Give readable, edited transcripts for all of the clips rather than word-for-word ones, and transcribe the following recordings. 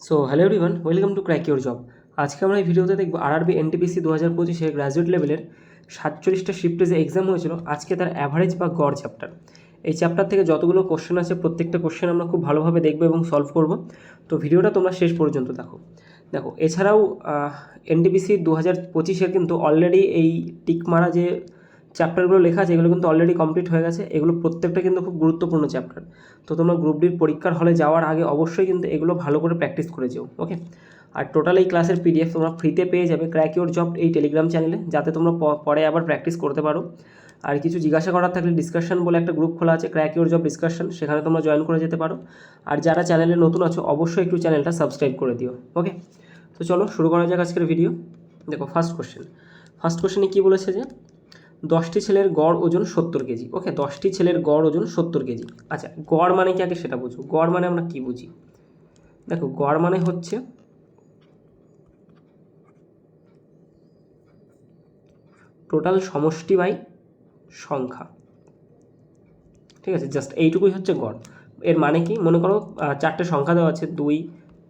So hello everyone, welcome to crack your job. আজকে আমরা এই ভিডিওতে দেখবো আরআরবি এনটিপিসি 2025-এর গ্র্যাজুয়েট লেভেলের 47টা শিফটে যে এক্সাম হয়েছিল, আজকে তার অ্যাভারেজ বা গড় চ্যাপ্টার। এই চ্যাপ্টার থেকে যতগুলো কোশ্চেন আছে প্রত্যেকটা কোশ্চেন আমরা খুব ভালোভাবে দেখবো এবং সলভ করব। তো ভিডিওটা তোমরা শেষ পর্যন্ত দেখো এছাড়াও এনটিপিসি 2025-এর কিন্তু অলরেডি এই টিক মারা যে চ্যাপ্টারগুলো লেখা আছে এগুলো কিন্তু অলরেডি কমপ্লিট হয়ে গেছে। এগুলো প্রত্যেকটা কিন্তু খুব গুরুত্বপূর্ণ চ্যাপ্টার। তো তোমরা গ্রুপ ডির পরীক্ষার হলে যাওয়ার আগে অবশ্যই কিন্তু এগুলো ভালো করে প্র্যাকটিস করে যেও, ওকে। আর টোটাল এই ক্লাসের পিডিএফ তোমরা ফ্রিতে পেয়ে যাবে ক্র্যাক ইউর জব এই টেলিগ্রাম চ্যানেলে, যাতে তোমরা পরে আবার প্র্যাকটিস করতে পারো। আর কিছু জিজ্ঞাসা করার থাকলে ডিসকাশন বলে একটা গ্রুপ খোলা আছে, ক্র্যাক ইউর জব ডিসকাশন, সেখানে তোমরা জয়েন করে যেতে পারো। আর যারা চ্যানেলে নতুন আছো অবশ্যই একটু চ্যানেলটা সাবস্ক্রাইব করে দিও, ওকে। তো চলো শুরু করা যাক আজকের ভিডিও। দেখো ফার্স্ট কোশ্চেনে কী বলেছে যে 10টি ছেলের গড় ওজন 70 কেজি, ওকে। 10টি ছেলের গড় ওজন 70 কেজি। আচ্ছা, গড় মানে কি আগে সেটা বুঝো। গড় মানে আমরা কি বুঝি? দেখো গড় মানে হচ্ছে টোটাল সমষ্টি বাই সংখ্যা, ঠিক আছে। জাস্ট এইটুকুই হচ্ছে গড়। এর মানে কি, মনে করো 4টে সংখ্যা দেওয়া আছে 2,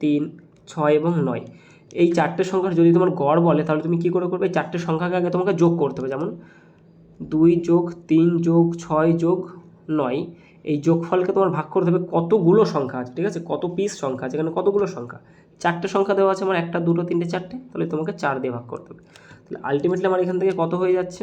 3, 6 এবং 9। এই 4টে সংখ্যার যদি তোমার গড় বলে তাহলে তুমি কী করে করবে? এই 4টে সংখ্যাকে আগে তোমাকে যোগ করতে হবে। যেমন 2 যোগ 3 যোগ 6 যোগ 9, এই যোগফলকে তোমার ভাগ করতে হবে কতগুলো সংখ্যা আছে, ঠিক আছে, কত পিস সংখ্যা আছে, এখানে কতগুলো সংখ্যা। 4টে সংখ্যা দেওয়া আছে আমার, 1, 2, 3, 4টে, তাহলে তোমাকে 4 দিয়ে ভাগ করতে হবে। তাহলে আলটিমেটলি আমার এখান থেকে কত হয়ে যাচ্ছে?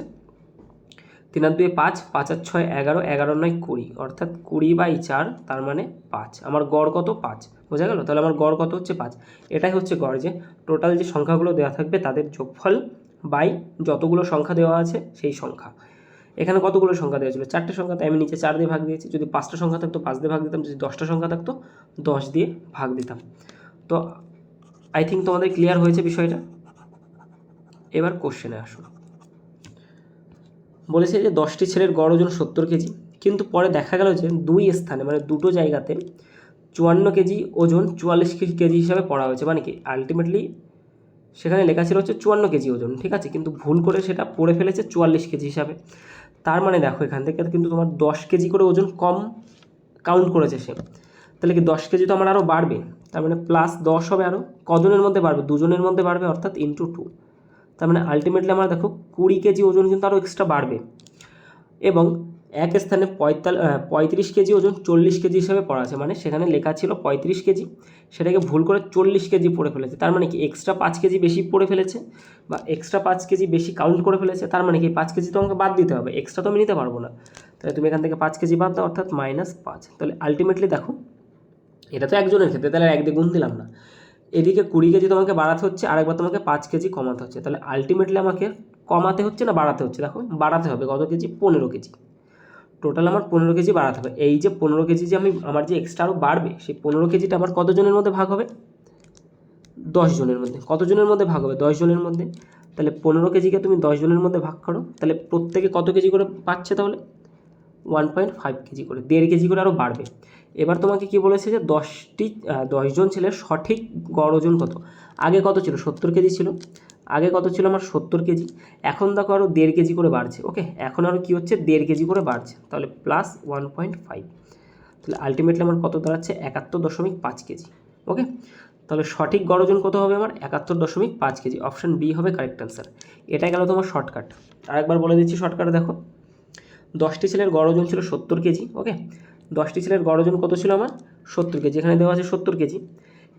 3 আর 2 5, 5 আর 6 11, 11 আর 9 20, অর্থাৎ 20/4, তার মানে 5। আমার গড় কত? 5। বোঝা গেল? তাহলে আমার গড় কত হচ্ছে? 5। এটাই হচ্ছে গড়, যে টোটাল যে সংখ্যাগুলো দেওয়া থাকবে তাদের যোগফল বাই যতগুলো সংখ্যা দেওয়া আছে সেই সংখ্যা। এখানে কতগুলো সংখ্যা দেওয়া ছিল? 4টে সংখ্যা, তাই আমি নিচে 4 দিয়ে ভাগ দিয়েছি। যদি 5টা সংখ্যা থাকতো 5 দিয়ে ভাগ দিতাম, যদি 10টা সংখ্যা থাকতো 10 দিয়ে ভাগ দিতাম। তো আই থিঙ্ক তোমাদের ক্লিয়ার হয়েছে বিষয়টা। এবার কোশ্চেনে আসুন। বলেছে যে 10টি ছেলের গড় ওজন 70 কেজি, কিন্তু পরে দেখা গেল যে দুই স্থানে মানে দুটো জায়গাতে 54 কেজি ওজন 44 কেজি হিসাবে পড়া হয়েছে। মানে কি, আলটিমেটলি সেখানে লেখা ছিল হচ্ছে 54 কেজি ওজন, ঠিক আছে, কিন্তু ভুল করে সেটা পড়ে ফেলেছে 44 কেজি হিসাবে। তার মানে দেখো এখান থেকে কিন্তু তোমার 10 কেজি করে ওজন কম কাউন্ট করেছে সে। তাহলে কি 10 কেজি তো আমার আরও বাড়বে, তার মানে +10 হবে। আরও কজনের মধ্যে বাড়বে? দুজনের মধ্যে বাড়বে, অর্থাৎ × 2। তার মানে আলটিমেটলি আমরা দেখো 20 কেজি ওজন কিন্তু আরও এক্সট্রা বাড়বে। এবং এক স্থানে 35 কেজি ওজন 40 কেজি হিসাবে পড়া আছে, মানে সেখানে লেখা ছিল 35 কেজি, সেটাকে ভুল করে 40 কেজি পড়ে ফেলেছে। তার মানে কি এক্সট্রা 5 কেজি বেশি পড়ে ফেলেছে, বা এক্সট্রা 5 কেজি বেশি কাউন্ট করে ফেলেছে। তার মানে কি 5 কেজি তো আমাকে বাদ দিতে হবে, এক্সট্রা তো আমি নিতে পারবো না। তাহলে তুমি এখান থেকে 5 কেজি বাদ দাও, অর্থাৎ -5। তাহলে আলটিমেটলি দেখো এটা তো একজনের ক্ষেত্রে, তাহলে 1 দিয়ে গুণ দিলাম না। এদিকে 20 কেজি তোমাকে বাড়াতে হচ্ছে, আরেকবার তোমাকে 5 কেজি কমাতে হচ্ছে। তাহলে আলটিমেটলি আমাকে কমাতে হচ্ছে না বাড়াতে হচ্ছে? দেখো বাড়াতে হবে। কত কেজি? 15 কেজি। টোটাল আমার 15 কেজি বাড়াতে হবে। এই যে 15 কেজি যে আমার যে এক্সট্রা আরও বাড়বে, সেই 15 কেজিটা আমার কতজনের মধ্যে ভাগ হবে? 10 জনের মধ্যে। কতজনের মধ্যে ভাগ হবে? 10 জনের মধ্যে। তাহলে 15 কেজিকে তুমি 10 জনের মধ্যে ভাগ করো, তাহলে প্রত্যেকে কত কেজি করে পাচ্ছে? তাহলে 1.5 কেজি করে, 1.5 কেজি করে আরও বাড়বে। এবার তোমাকে কি বলেছে যে 10 জন ছেলের সঠিক গড় ওজন কত? আগে কত ছিল? 70 কেজি ছিল। আগে কত ছিল আমার? 70 কেজি। এখন দেখো আরও 1.5 কেজি করে বাড়ছে, ওকে। এখন আরও কী হচ্ছে? 1.5 কেজি করে বাড়ছে, তাহলে +1.5। তাহলে আলটিমেটলি আমার কত দাঁড়াচ্ছে? 71.5 কেজি, ওকে। তাহলে সঠিক গড় ওজন কত হবে আমার? 71.5 কেজি। অপশান বি হবে কারেক্ট অ্যান্সার। এটাই গেল তোমার শর্টকাট। আরেকবার বলে দিচ্ছি শর্টকাটে, দেখো 10টি ছেলের গড় ওজন ছিল 70 কেজি, ওকে। 10টি ছেলের গড় ওজন কত ছিল আমার? 70 কেজি। এখানে দেওয়া আছে 70 কেজি,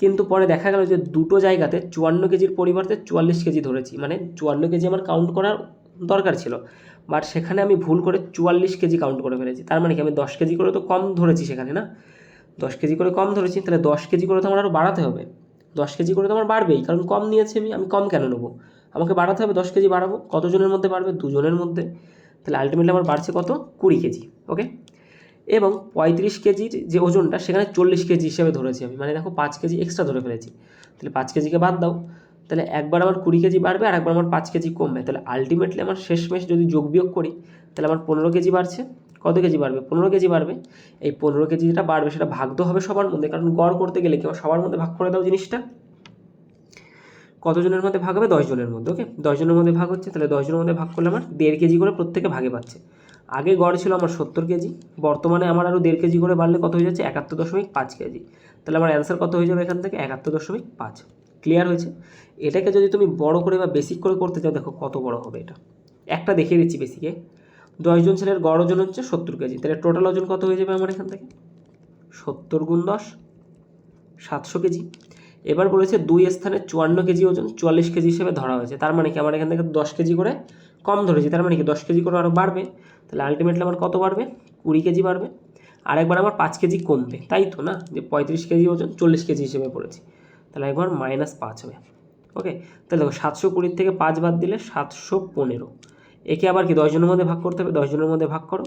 কিন্তু পরে দেখা গেল যে দুটো জায়গাতে 54 কেজির পরিবর্তে 44 কেজি ধরেছি, মানে 54 কেজি আমার কাউন্ট করার দরকার ছিল, বাট সেখানে আমি ভুল করে 44 কেজি কাউন্ট করে ফেলেছি। তার মানে কি আমি 10 কেজি করে তো কম ধরেছি সেখানে, না? 10 কেজি করে কম ধরেছি, তাহলে 10 কেজি করে তো আমার আরও বাড়াতে হবে। 10 কেজি করে তো আমার বাড়বেই, কারণ কম নিয়েছি আমি কম কেন নেবো? আমাকে বাড়াতে হবে, 10 কেজি বাড়াবো। কতজনের মধ্যে বাড়বে? দুজনের মধ্যে। তাহলে আলটিমেটলি আমার বাড়ছে কত? 20 কেজি, ওকে। এবং 35 কেজির যে ওজনটা সেখানে 40 কেজি হিসেবে ধরেছি আমি, মানে দেখো 5 কেজি এক্সট্রা ধরে ফেলেছি। তাহলে 5 কেজিকে বাদ দাও, তাহলে একবার আমার 20 কেজি বাড়বে আর একবার আমার 5 কেজি কমবে। তাহলে আলটিমেটলি আমার শেষমেশ যদি যোগ বিয়োগ করি তাহলে আমার 15 কেজি বাড়ছে। কত কেজি বাড়বে? 15 কেজি বাড়বে। এই 15 কেজি যেটা বাড়বে সেটা ভাগ তো হবে সবার মধ্যে, কারণ গড় করতে গেলে কেউ সবার মধ্যে ভাগ করে দাও জিনিসটা। কতজনের মধ্যে ভাগ হবে? 10 জনের মধ্যে, ওকে। 10 জনের মধ্যে ভাগ হচ্ছে, তাহলে 10 জনের মধ্যে ভাগ করলে আমার 1.5 কেজি করে প্রত্যেকে ভাগে পাচ্ছে। আগে গড় ছিল আমার 70 কেজি, বর্তমানে আমার আরও 1.5 কেজি করে বাড়লে কত হয়ে যাচ্ছে 71.5 কেজি। তাহলে আমার অ্যান্সার কত হয়ে যাবে এখান থেকে 71.5। ক্লিয়ার হয়েছে? এটাকে যদি তুমি বড় করে বা বেসিক করে করতে চাও, দেখো কত বড় হবে এটা। একটা দেখিয়ে দিচ্ছি বেসিকে। 10 জন ছেলের গড় ওজন হচ্ছে 70 কেজি, তাহলে টোটাল ওজন কত হয়ে যাবে আমার এখান থেকে 70 গুণ 10, 700 কেজি। এবার বলেছে 2 স্থানে 54 কেজি ওজন 44 কেজি হিসেবে ধরা হয়েছে। তার মানে কি আমার এখান থেকে 10 কেজি করে কম ধরেছি, তার মানে কি 10 কেজি করে আরও বাড়বে। তাহলে আলটিমেটলি আমার কত বাড়বে 20 কেজি বাড়বে। আর একবার আমার 5 কেজি কমবে, তাই তো না, যে 35 কেজি ওজন 40 কেজি হিসেবে পড়েছি, তাহলে একবার -5 হবে। ওকে, তাহলে দেখো 720 থেকে 5 বাদ দিলে 715। একে আবার কি 10 জনের মধ্যে ভাগ করতে হবে, 10 জনের মধ্যে ভাগ করো,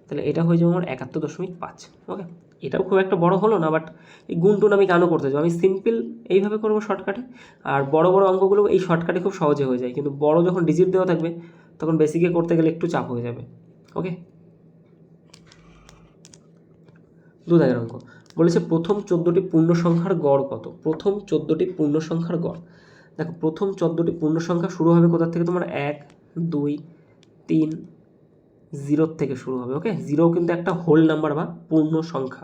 তাহলে এটা হয়ে যাবে আমার 71.5। ওকে, এটাও খুব একটা বড় হলো না, বাট এই গুণটুন আমি কেন করতে যাবো, আমি সিম্পল এইভাবে করবো শর্টকাটে। আর বড় বড় অঙ্কগুলো এই শর্টকাটে খুব সহজে হয়ে যায়, কিন্তু বড় যখন ডিজিট দেওয়া থাকবে তখন বেসিকে করতে গেলে একটু চাপ হয়ে যাবে। ওকে, 2 দাগের অঙ্ক বলেছে প্রথম 14টি পূর্ণ সংখ্যার গড় কত। প্রথম 14টি পূর্ণ সংখ্যার গড়, দেখো প্রথম 14টি পূর্ণ সংখ্যা শুরু হবে কোথা থেকে, তোমার 1 2 3 0 থেকে শুরু হবে। ওকে, 0 কিন্তু একটা হোল নাম্বার বা পূর্ণ সংখ্যা,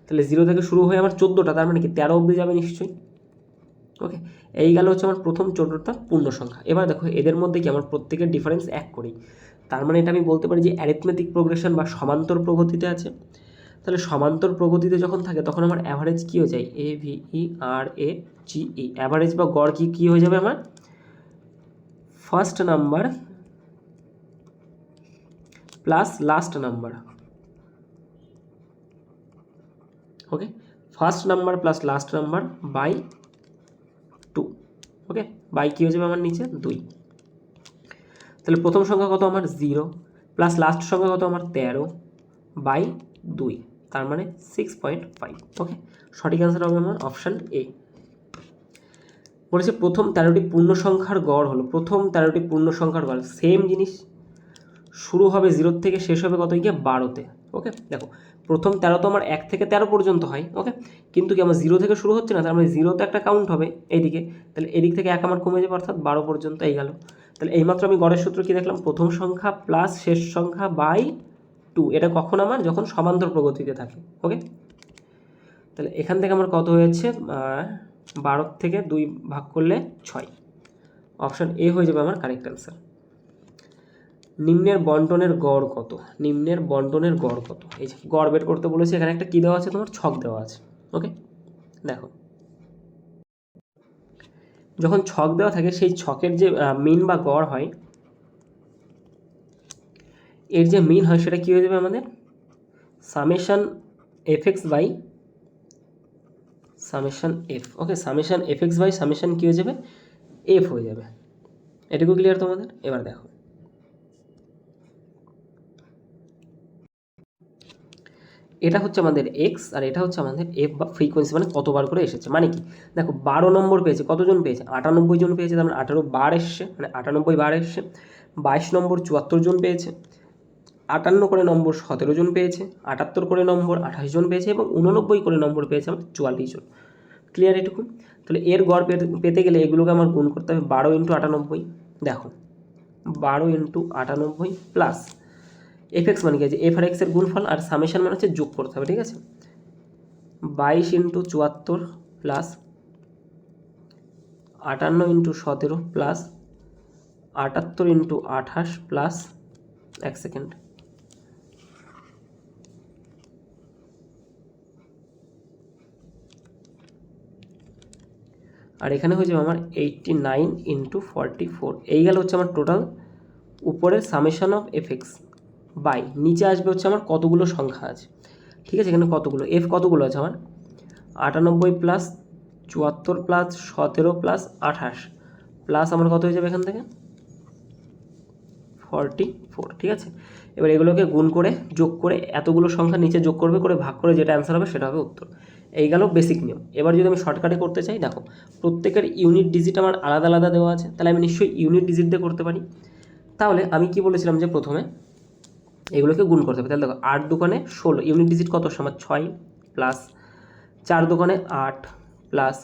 তাহলে 0 থেকে শুরু হয়ে আমার 14টা, তার মানে কি 13 অবধি যাবে নিশ্চয়ই। ওকে, এই গেল হচ্ছে আমার প্রথম 14টা পূর্ণ সংখ্যা। এবার দেখো এদের মধ্যে কি আমার প্রত্যেকের ডিফারেন্স 1 করি, তার মানে এটা আমি বলতে পারি যে অ্যারিথমেটিক প্রোগ্রেশন বা সমান্তর প্রগতিতে আছে। তাহলে সমান্তর প্রগতিতে যখন থাকে তখন আমার অ্যাভারেজ কী হয়ে যায়, AVERAGE, অ্যাভারেজ বা গড় কী হয়ে যাবে আমার first number plus last number. Okay, first number plus last number by 2। Okay, by কী হয়ে যাবে আমার নিচে 2। তাহলে প্রথম সংখ্যা কত আমার 0, প্লাস লাস্ট সংখ্যা কত আমার 13 বাই 2, তার মানে 6.5। ওকে, সঠিক অ্যান্সার হবে আমার অপশান এ। বলেছে প্রথম 13টি পূর্ণ সংখ্যার গড় হলো, প্রথম 13টি পূর্ণ সংখ্যার গড় সেম জিনিস, শুরু হবে 0 থেকে শেষ হবে কত গিয়ে 12তে। ওকে, দেখো প্রথম 13 তো আমার 1 থেকে 13 পর্যন্ত হয়। ওকে, কিন্তু কি আমার 0 থেকে শুরু হচ্ছে না, তার মানে 0তে একটা কাউন্ট হবে এইদিকে, তাহলে এদিক থেকে 1 আমার কমে যাবে, অর্থাৎ 12 পর্যন্ত এই গেল। তাহলে এইমাত্র আমি গড়ের সূত্র কি দেখলাম, প্রথম সংখ্যা প্লাস শেষ সংখ্যা বাই 2। এটা কখন আমার যখন সমান্তর প্রগতিতে থাকে। ওকে, তাহলে এখান থেকে আমার কত হয়েছে 12 থেকে 2 ভাগ করলে 6, অপশান এ হয়ে যাবে আমার কারেক্ট অ্যান্সার। নিম্নের বন্টনের গড় কত, নিম্নের বন্টনের গড় কত, এই যে গড় বের করতে বলেছে, এখানে একটা কী দেওয়া আছে তোমার ছক দেওয়া আছে। ওকে, দেখো যখন ছক দেওয়া থাকে সেই ছকের যে মিন বা গড় হয়, এর যে মিন হয় সেটা কী হয়ে যাবে আমাদের summation FX by summation F. Okay, summation FX by summation কী হয়ে যাবে এফ হয়ে যাবে। এটুকু ক্লিয়ার তোমাদের? এবার দেখো এটা হচ্ছে আমাদের এক্স আর এটা হচ্ছে আমাদের এফ বা ফ্রিকোয়েন্সি, মানে কতবার করে এসেছে। মানে কি দেখো 12 নম্বর পেয়েছে, কতজন পেয়েছে 98 জন পেয়েছে, তার মানে 18 বার এসছে, মানে 98 বার এসছে। 22 নম্বর 74 জন পেয়েছে, 58 করে নম্বর 17 জন পেয়েছে, 78 করে নম্বর 28 জন পেয়েছে এবং 89 করে নম্বর পেয়েছে আমার 44 জন। ক্লিয়ার এটুকু? তাহলে এর গড় পেতে গেলে এগুলোকে আমার গুণ করতে হবে 12 × 98। দেখো 12 × 98 প্লাস এফএক্স মানে কি আছে এফ আর এক্সের গুণফল, আর সামেশন মানে হচ্ছে যোগ করতে হবে। ঠিক আছে, 22 × 74 প্লাস 58 × 17 প্লাস 78 × 28 প্লাস 1 সেকেন্ড, আর এখানে হয়ে যাবে আমার 89 × 44। এই গেল হচ্ছে আমার টোটাল উপরে সামেশন অফ এফএক্স বাই নিচে আসবে হচ্ছে আমার কতগুলো সংখ্যা আছে। ঠিক আছে, এখানে কতগুলো এফ কতগুলো আছে আমার 98 প্লাস 74 প্লাস 17 প্লাস 28 প্লাস আমার কত হয়ে যাবে এখান থেকে 44। ঠিক আছে, এবার এগুলোকে গুণ করে যোগ করে এতগুলো সংখ্যা নিচে যোগ করবে, করে ভাগ করে যেটা অ্যান্সার হবে সেটা হবে উত্তর। এই গেল বেসিক নিয়ম। এবার যদি আমি শর্টকাটে করতে চাই, দেখো প্রত্যেকের ইউনিট ডিজিট আমার আলাদা আলাদা দেওয়া আছে, তাহলে আমি নিশ্চয়ই ইউনিট ডিজিট দিয়ে করতে পারি। তাহলে আমি কি বলেছিলাম যে প্রথমে এগুলোকে গুণ করতে হবে। তাহলে দেখো 8 দোকানে 16, ইউনিট ডিজিট কত আমার 6 প্লাস 4 দোকানে 8 প্লাস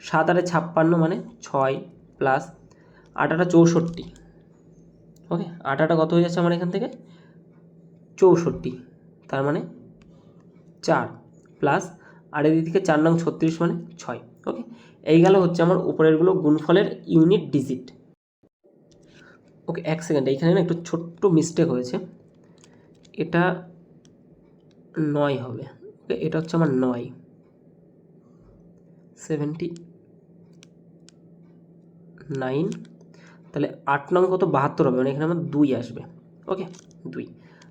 7 8 56 মানে 6 প্লাস 8 8 64। ওকে, 8 8 কত হয়ে যাচ্ছে আমার এখান থেকে 64, তার মানে 4 প্লাস আর এদিক থেকে 4 নং 36 মানে 6। ওকে, এই গেল হচ্ছে আমার উপরেরগুলো গুণফলের ইউনিট ডিজিট। ওকে, এক সেকেন্ড, এইখানে না একটু ছোট্ট মিস্টেক হয়েছে, এটা 9 হবে। ওকে, এটা হচ্ছে আমার 9, 79, তাহলে 8 নং কত 72 হবে, মানে এখানে আমার 2 আসবে। ওকে, 2,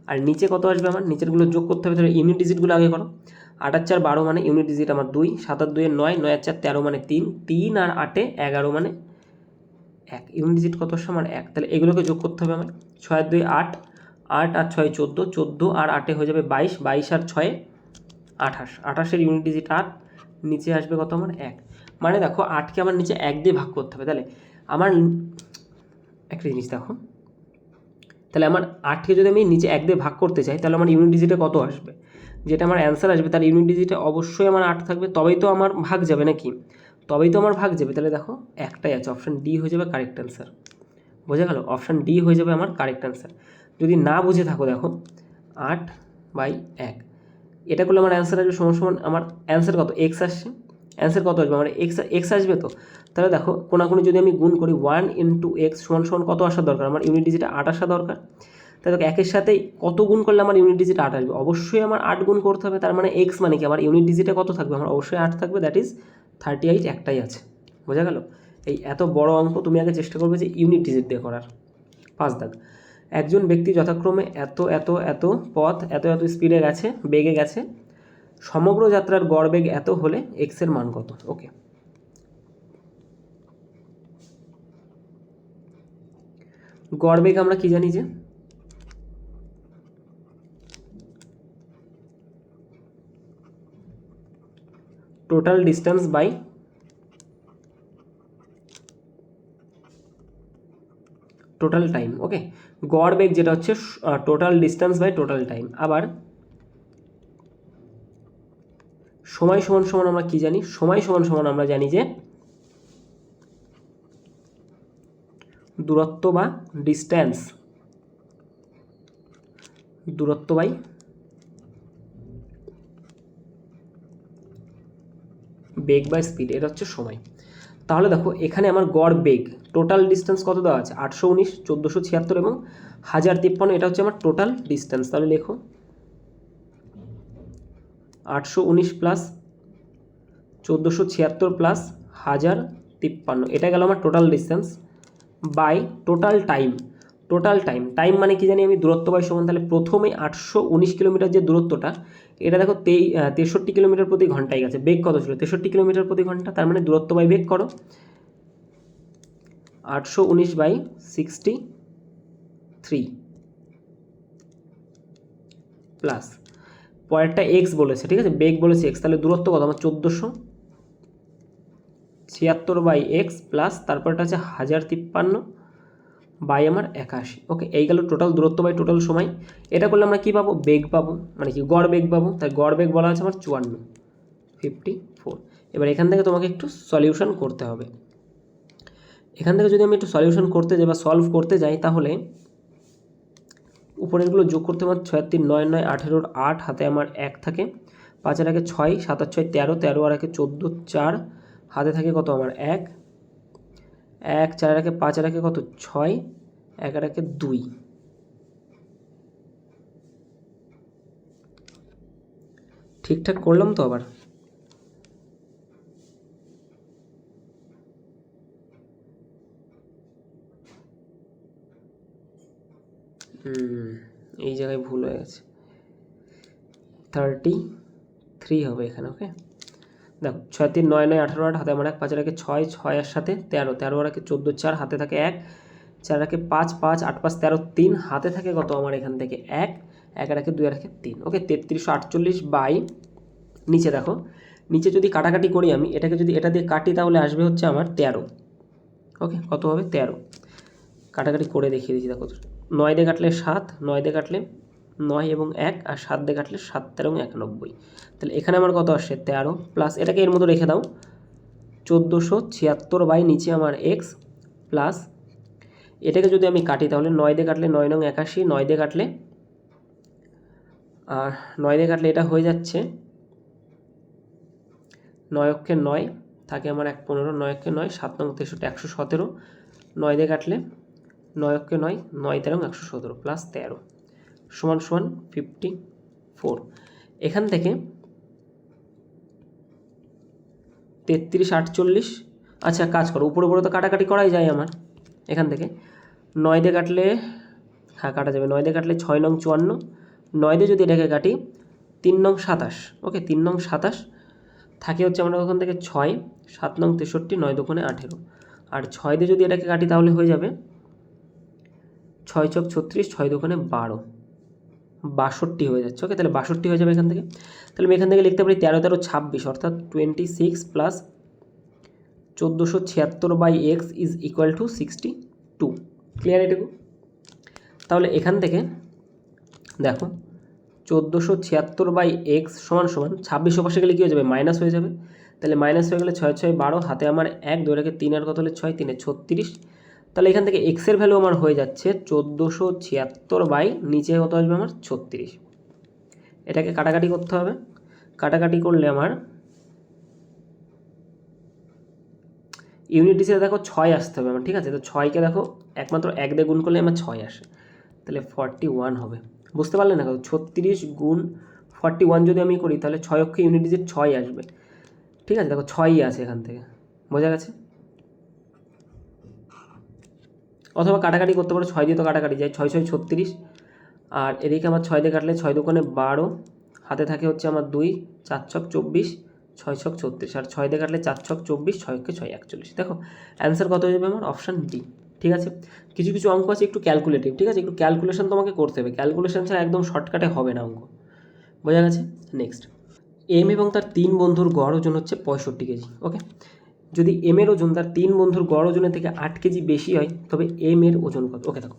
আর নিচে কত আসবে আমার, নিচেরগুলো যোগ করতে হবে, তাহলে ইউনিট ডিজিটগুলো আগে করো। 8 আর 4 12 মানে ইউনিট ডিজিট আমার 2, 7 আর 2 9, 9 আর 4 13 মানে 3, 3 আর 8 11 মানে 1, ইউনিট ডিজিট কত আসছে আমার 1, তাহলে এগুলোকে যোগ করতে হবে আমার। 6 আর 2 8, 8 আর 6 14, 14 আর 8 হয়ে যাবে 22, 22 আর 6 28, 28-এর ইউনিট ডিজিট 8, নিচে আসবে কত আমার 1, মানে দেখো 8কে আমার নিচে 1 দিয়ে ভাগ করতে হবে। তাহলে আমার একটা জিনিস দেখো, তাহলে আমার 8কে যদি আমি নিচে 1 দিয়ে ভাগ করতে চাই, তাহলে আমার ইউনিট ডিজিটে কত আসবে, যেটা আমার অ্যান্সার আসবে তার ইউনিট ডিজিটে অবশ্যই আমার 8 থাকবে, তবেই তো আমার ভাগ যাবে নাকি, তবেই তো আমার ভাগ যাবে। তাহলে দেখো একটাই আছে, অপশান ডি হয়ে যাবে কারেক্ট অ্যান্সার। বোঝা গেল, অপশান ডি হয়ে যাবে আমার কারেক্ট অ্যান্সার। যদি না বুঝে থাকো দেখো 8/1, এটা করলে আমার অ্যান্সার আসবে সমান সমান, আমার অ্যান্সার কত এক্স আসছে, অ্যান্সার কত আসবে আমার এক্স আসবে। তো তাহলে দেখো কোনাকুনি যদি আমি গুণ করি 1 × x সমান সমান কত আসা দরকার, আমার ইউনিট ডিজিটে 8 আসা দরকার। তাহলে একের সাথে কত গুণ করলে আমার ইউনিট ডিজিটে 8 আসবে, অবশ্যই আমার 8 গুণ করতে হবে। তার মানে এক্স মানে কি, আমার ইউনিট ডিজিটে কত থাকবে, আমার অবশ্যই 8 থাকবে, দ্যাট ইজ 38, একটাই আছে। বোঝা গেল, এই এত বড় অঙ্ক তুমি আগে চেষ্টা করবে যে ইউনিট ডিজিট দিয়ে করার। 5 দাগ, একজন ব্যক্তি যথাক্রমে এত এত এত পথ এত এত স্পিডে গেছে, বেগে গেছে, সমগ্র যাত্রার গড় বেগ এত হলে এক্স এর মান কত। ওকে, গড় বেগ আমরা কি জানি, যে total distance by total time. Okay, গড় বেগ যেটা হচ্ছে total distance by total time. আবার সময় সমান সমান আমরা কি জানি, সময় সমান সমান আমরা জানি যে দূরত্ব বা ডিস্টেন্স, দূরত্ব বাই বেগ বাই স্পিড, এটা হচ্ছে সময়। তাহলে দেখো এখানে আমার গড় বেগ, টোটাল ডিস্টেন্স কত দেওয়া আছে 819, 1476 এবং 1053, এটা হচ্ছে আমার টোটাল ডিস্টেন্স। তাহলে লেখো 819 প্লাস 1476 প্লাস 1053, এটা গেল আমার total distance by total time. Total time, time মানে কি জানি আমি, দূরত্ব বাই সমান। তাহলে প্রথমে 819 কিলোমিটার যে দূরত্বটা, এটা দেখো 63 কিলোমিটার প্রতি ঘন্টায় গেছে, বেগ কত ছিল 63 কিলোমিটার প্রতি ঘন্টা, তার মানে দূরত্ব বাই বেগ করো 819/63 প্লাস পরেরটা এক্স বলেছে, ঠিক আছে, বেগ বলেছে এক্স, তাহলে দূরত্ব কত আমার 1476/x প্লাস তারপরটা আছে 1053 বাই আমার 81। ওকে, এই গেল টোটাল দূরত্ব বাই টোটাল সময়। এটা করলে আমরা কী পাবো, বেগ পাবো, মানে কি গড় বেগ পাবো। তাই গড় বেগ বলা আছে আমার 54। এবার এখান থেকে তোমাকে একটু সলিউশন করতে হবে। এখান থেকে যদি আমি একটু সলিউশন করতে যাই বা সলভ করতে যাই, তাহলে উপরেরগুলো যোগ করতে আমার 6 আর 3 9 9 18, 8 হাতে আমার 1 থাকে, 5 আর 1 6, 7 আর 6 13, 13 আর 1 14, 4 হাতে থাকে কত আমার 1, 4 আর 1 5 আর 1 কত 6, 1 আর 1 2। ঠিকঠাক করলাম তো? আবার এই জায়গায় ভুল হয়ে গেছে, 33 হবে এখানে। ওকে, দেখো 6 3 9 9 18 8 হাতে আমার 1, 5 আর 1 6, 6 এর সাথে 13, 13 আর 1 14, 4 হাতে থাকে 1, 4 আর 1 5, 5 8 5 13, 3 হাতে থাকে কত আমার এখান থেকে 1, 1 আর 1 2 আর 1 3। ওকে, 3348 বাই, নিচে দেখো, নিচে যদি কাটাকাটি করি আমি, এটাকে যদি এটা দিয়ে কাটি তাহলে আসবে হচ্ছে আমার 13। ওকে, কত হবে 13, কাটাকাটি করে দেখিয়ে দিচ্ছি। দেখো 9 দিয়ে কাটলে 7, 9 দিয়ে কাটলে 9 এবং 1, আর 7 দিয়ে কাটলে 7 13 এবং 91। তাহলে এখানে আমার কত আসছে 13 প্লাস, এটাকে এর মতো রেখে দাও 1476 বাই নিচে আমার এক্স প্লাস, এটাকে যদি আমি কাটি তাহলে 9 দিয়ে কাটলে 9 নং 81, 9 দিয়ে কাটলে আর 9 দিয়ে কাটলে এটা হয়ে যাচ্ছে 9 অক্ষে 9 থাকে আমার 1 15, 9 অক্ষে 9 7 9 63 117, 9 দিয়ে কাটলে 9 অক্ষে 9 9 13 117 প্লাস 13 সমান সমান 54। এখান থেকে 33 48, আচ্ছা কাজ করো, উপরে উপরে তো কাটাকাটি করাই যায় আমার। এখান থেকে 9 দিয়ে কাটলে, হ্যাঁ কাটা যাবে, 9 দিয়ে কাটলে 6 9 54, 9 দিয়ে যদি এটাকে কাটি 3 9 27, ওকে 3 9 27 থাকে হচ্ছে আমরা ওখান থেকে 6 7 9 63, 9 2 18, আর 6 দিয়ে যদি এটাকে কাটি তাহলে হয়ে যাবে 6 চক 36, 6 2 12, 62 হয়ে যাচ্ছে। ওকে তাহলে 62 হয়ে যাবে এখান থেকে। তাহলে আমি এখান থেকে লিখতে পারি 13 13 26, অর্থাৎ 26 plus 1476/x is equal to 62। Clear এটুকু? তাহলে এখান থেকে দেখো 1476/x সমান সমান 26 পাশে গেলে কী হয়ে যাবে, মাইনাস হয়ে যাবে। তাহলে মাইনাস হয়ে গেলে 6 6 12, হাতে আমার 1 2 রেখে 3 আর কত হলে 6 3 36। তাহলে এখান থেকে x এর ভ্যালু আমার হয়ে যাচ্ছে 1476 নিচে কত আসবে আমার 36। এটাকে কাটাকাটি করতে হবে, কাটাকাটি করলে আমার ইউনিট ডিসে দেখো 6 আসতে হবে আমার, ঠিক আছে? তো 6কে দেখো একমাত্র 1 দিয়ে গুণ করলে আমার 6 আসে, তাহলে 41 হবে। বুঝতে পারলে না? 36 গুণ 41 যদি আমি করি তাহলে 6 অক্ষে ইউনিট ডিজিট 6 আসবে, ঠিক আছে? দেখো 6ই আছে এখান থেকে, বোঝা গেছে? অথবা কাটাকাটি করতে পারো, 6 দিয়ে তো কাটাকাটি যায়, 6 6 36, আর এদিকে আমার 6 দিয়ে কাটলে 6 2 12, হাতে থাকে হচ্ছে আমার 2 4 ছক 24, 6 ছক 36, আর 6 দিয়ে কাটলে 4 ছক 24, 6 কে 6 41। দেখো অ্যান্সার কত হয়ে যাবে আমার, অপশান ডি। ঠিক আছে? কিছু কিছু অঙ্ক আছে একটু ক্যালকুলেটিভ, ঠিক আছে? একটু ক্যালকুলেশন তোমাকে করতে হবে, ক্যালকুলেশন ছাড়া একদম শর্টকাটে হবে না অঙ্ক, বোঝা গেছে? নেক্সট, এম এবং তার 3 বন্ধুর গড় ওজন হচ্ছে 65 কেজি। ওকে, যদি এম এর ওজন তার 3 বন্ধুর গড় ওজনের থেকে 8 কেজি বেশি হয় তবে এম এর ওজন কত? ওকে দেখো,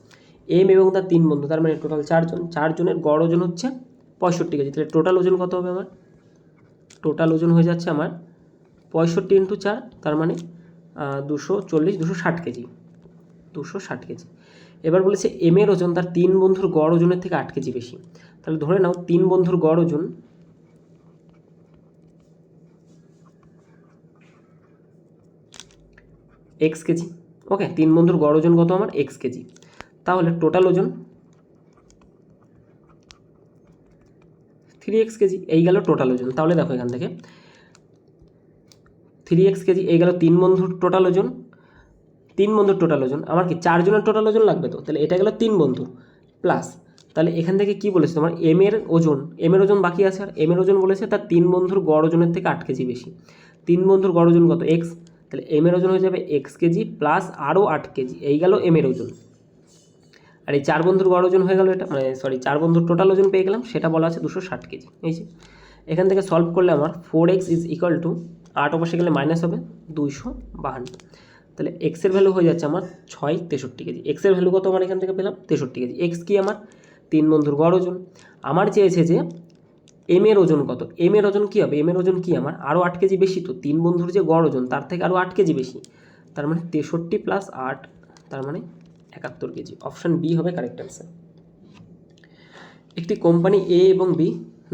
এম এবং তার 3 বন্ধু, তার মানে টোটাল 4 জন, 4 জনের গড় ওজন হচ্ছে 65 কেজি। তাহলে টোটাল ওজন কত হবে আমার? টোটাল ওজন হয়ে যাচ্ছে আমার 65 ইন্টু 4, তার মানে 240 260 কেজি, 260 কেজি। এবার বলেছে এম এর ওজন তার 3 বন্ধুর গড় ওজনের থেকে 8 কেজি বেশি। তাহলে ধরে নাও 3 বন্ধুর গড় ওজন এক্স কেজি। ওকে, 3 বন্ধুর গড় ওজন কত আমার? X KG. তাহলে টোটাল ওজন 3x কেজি, এই গেল টোটাল ওজন। তাহলে দেখো এখান থেকে 3x কেজি, এই গেল 3 বন্ধুর টোটাল ওজন। 3 বন্ধুর টোটাল ওজন আমার কি 4 জনের টোটাল ওজন লাগবে, তো তাহলে এটা গেল 3 বন্ধু প্লাস, তাহলে এখান থেকে কি বলেছে তোমার, এম এর ওজন বাকি আছে, আর এম এর ওজন বলেছে তার 3 বন্ধুর গড় ওজনের থেকে 8 কেজি বেশি। 3 বন্ধুর গড় ওজন কত? এক্স। তাহলে এম এর ওজন হয়ে যাবে এক্স কেজি প্লাস আরও 8 কেজি, এই গেল এম এর ওজন। আর এই 4 বন্ধুর গড় ওজন হয়ে গেল এটা, মানে 4 বন্ধুর টোটাল ওজন পেয়ে গেলাম, সেটা বলা আছে 260 কেজি। এই যে এখান থেকে সলভ করলে আমার 4x ইজ ইকুয়াল টু 8 অবশ্যই গেলে মাইনাস হবে 252। তাহলে এক্সের ভ্যালু হয়ে যাচ্ছে আমার 6 63 কেজি। এক্সের ভ্যালু কত আমার এখান থেকে পেলাম? 63 কেজি। এক্স কি আমার? 3 বন্ধুর গড় ওজন। আমার চেয়েছে যে এম এর ওজন কত। এম এর ওজন কী হবে? এম এর ওজন কি আমার? আরও 8 কেজি বেশি, তো 3 বন্ধুর যে গড় ওজন তার থেকে আরও 8 কেজি বেশি, তার মানে 63 প্লাস 8, তার মানে 71 কেজি। অপশান বি হবে কারেক্ট অ্যান্সার। একটি কোম্পানি এ এবং বি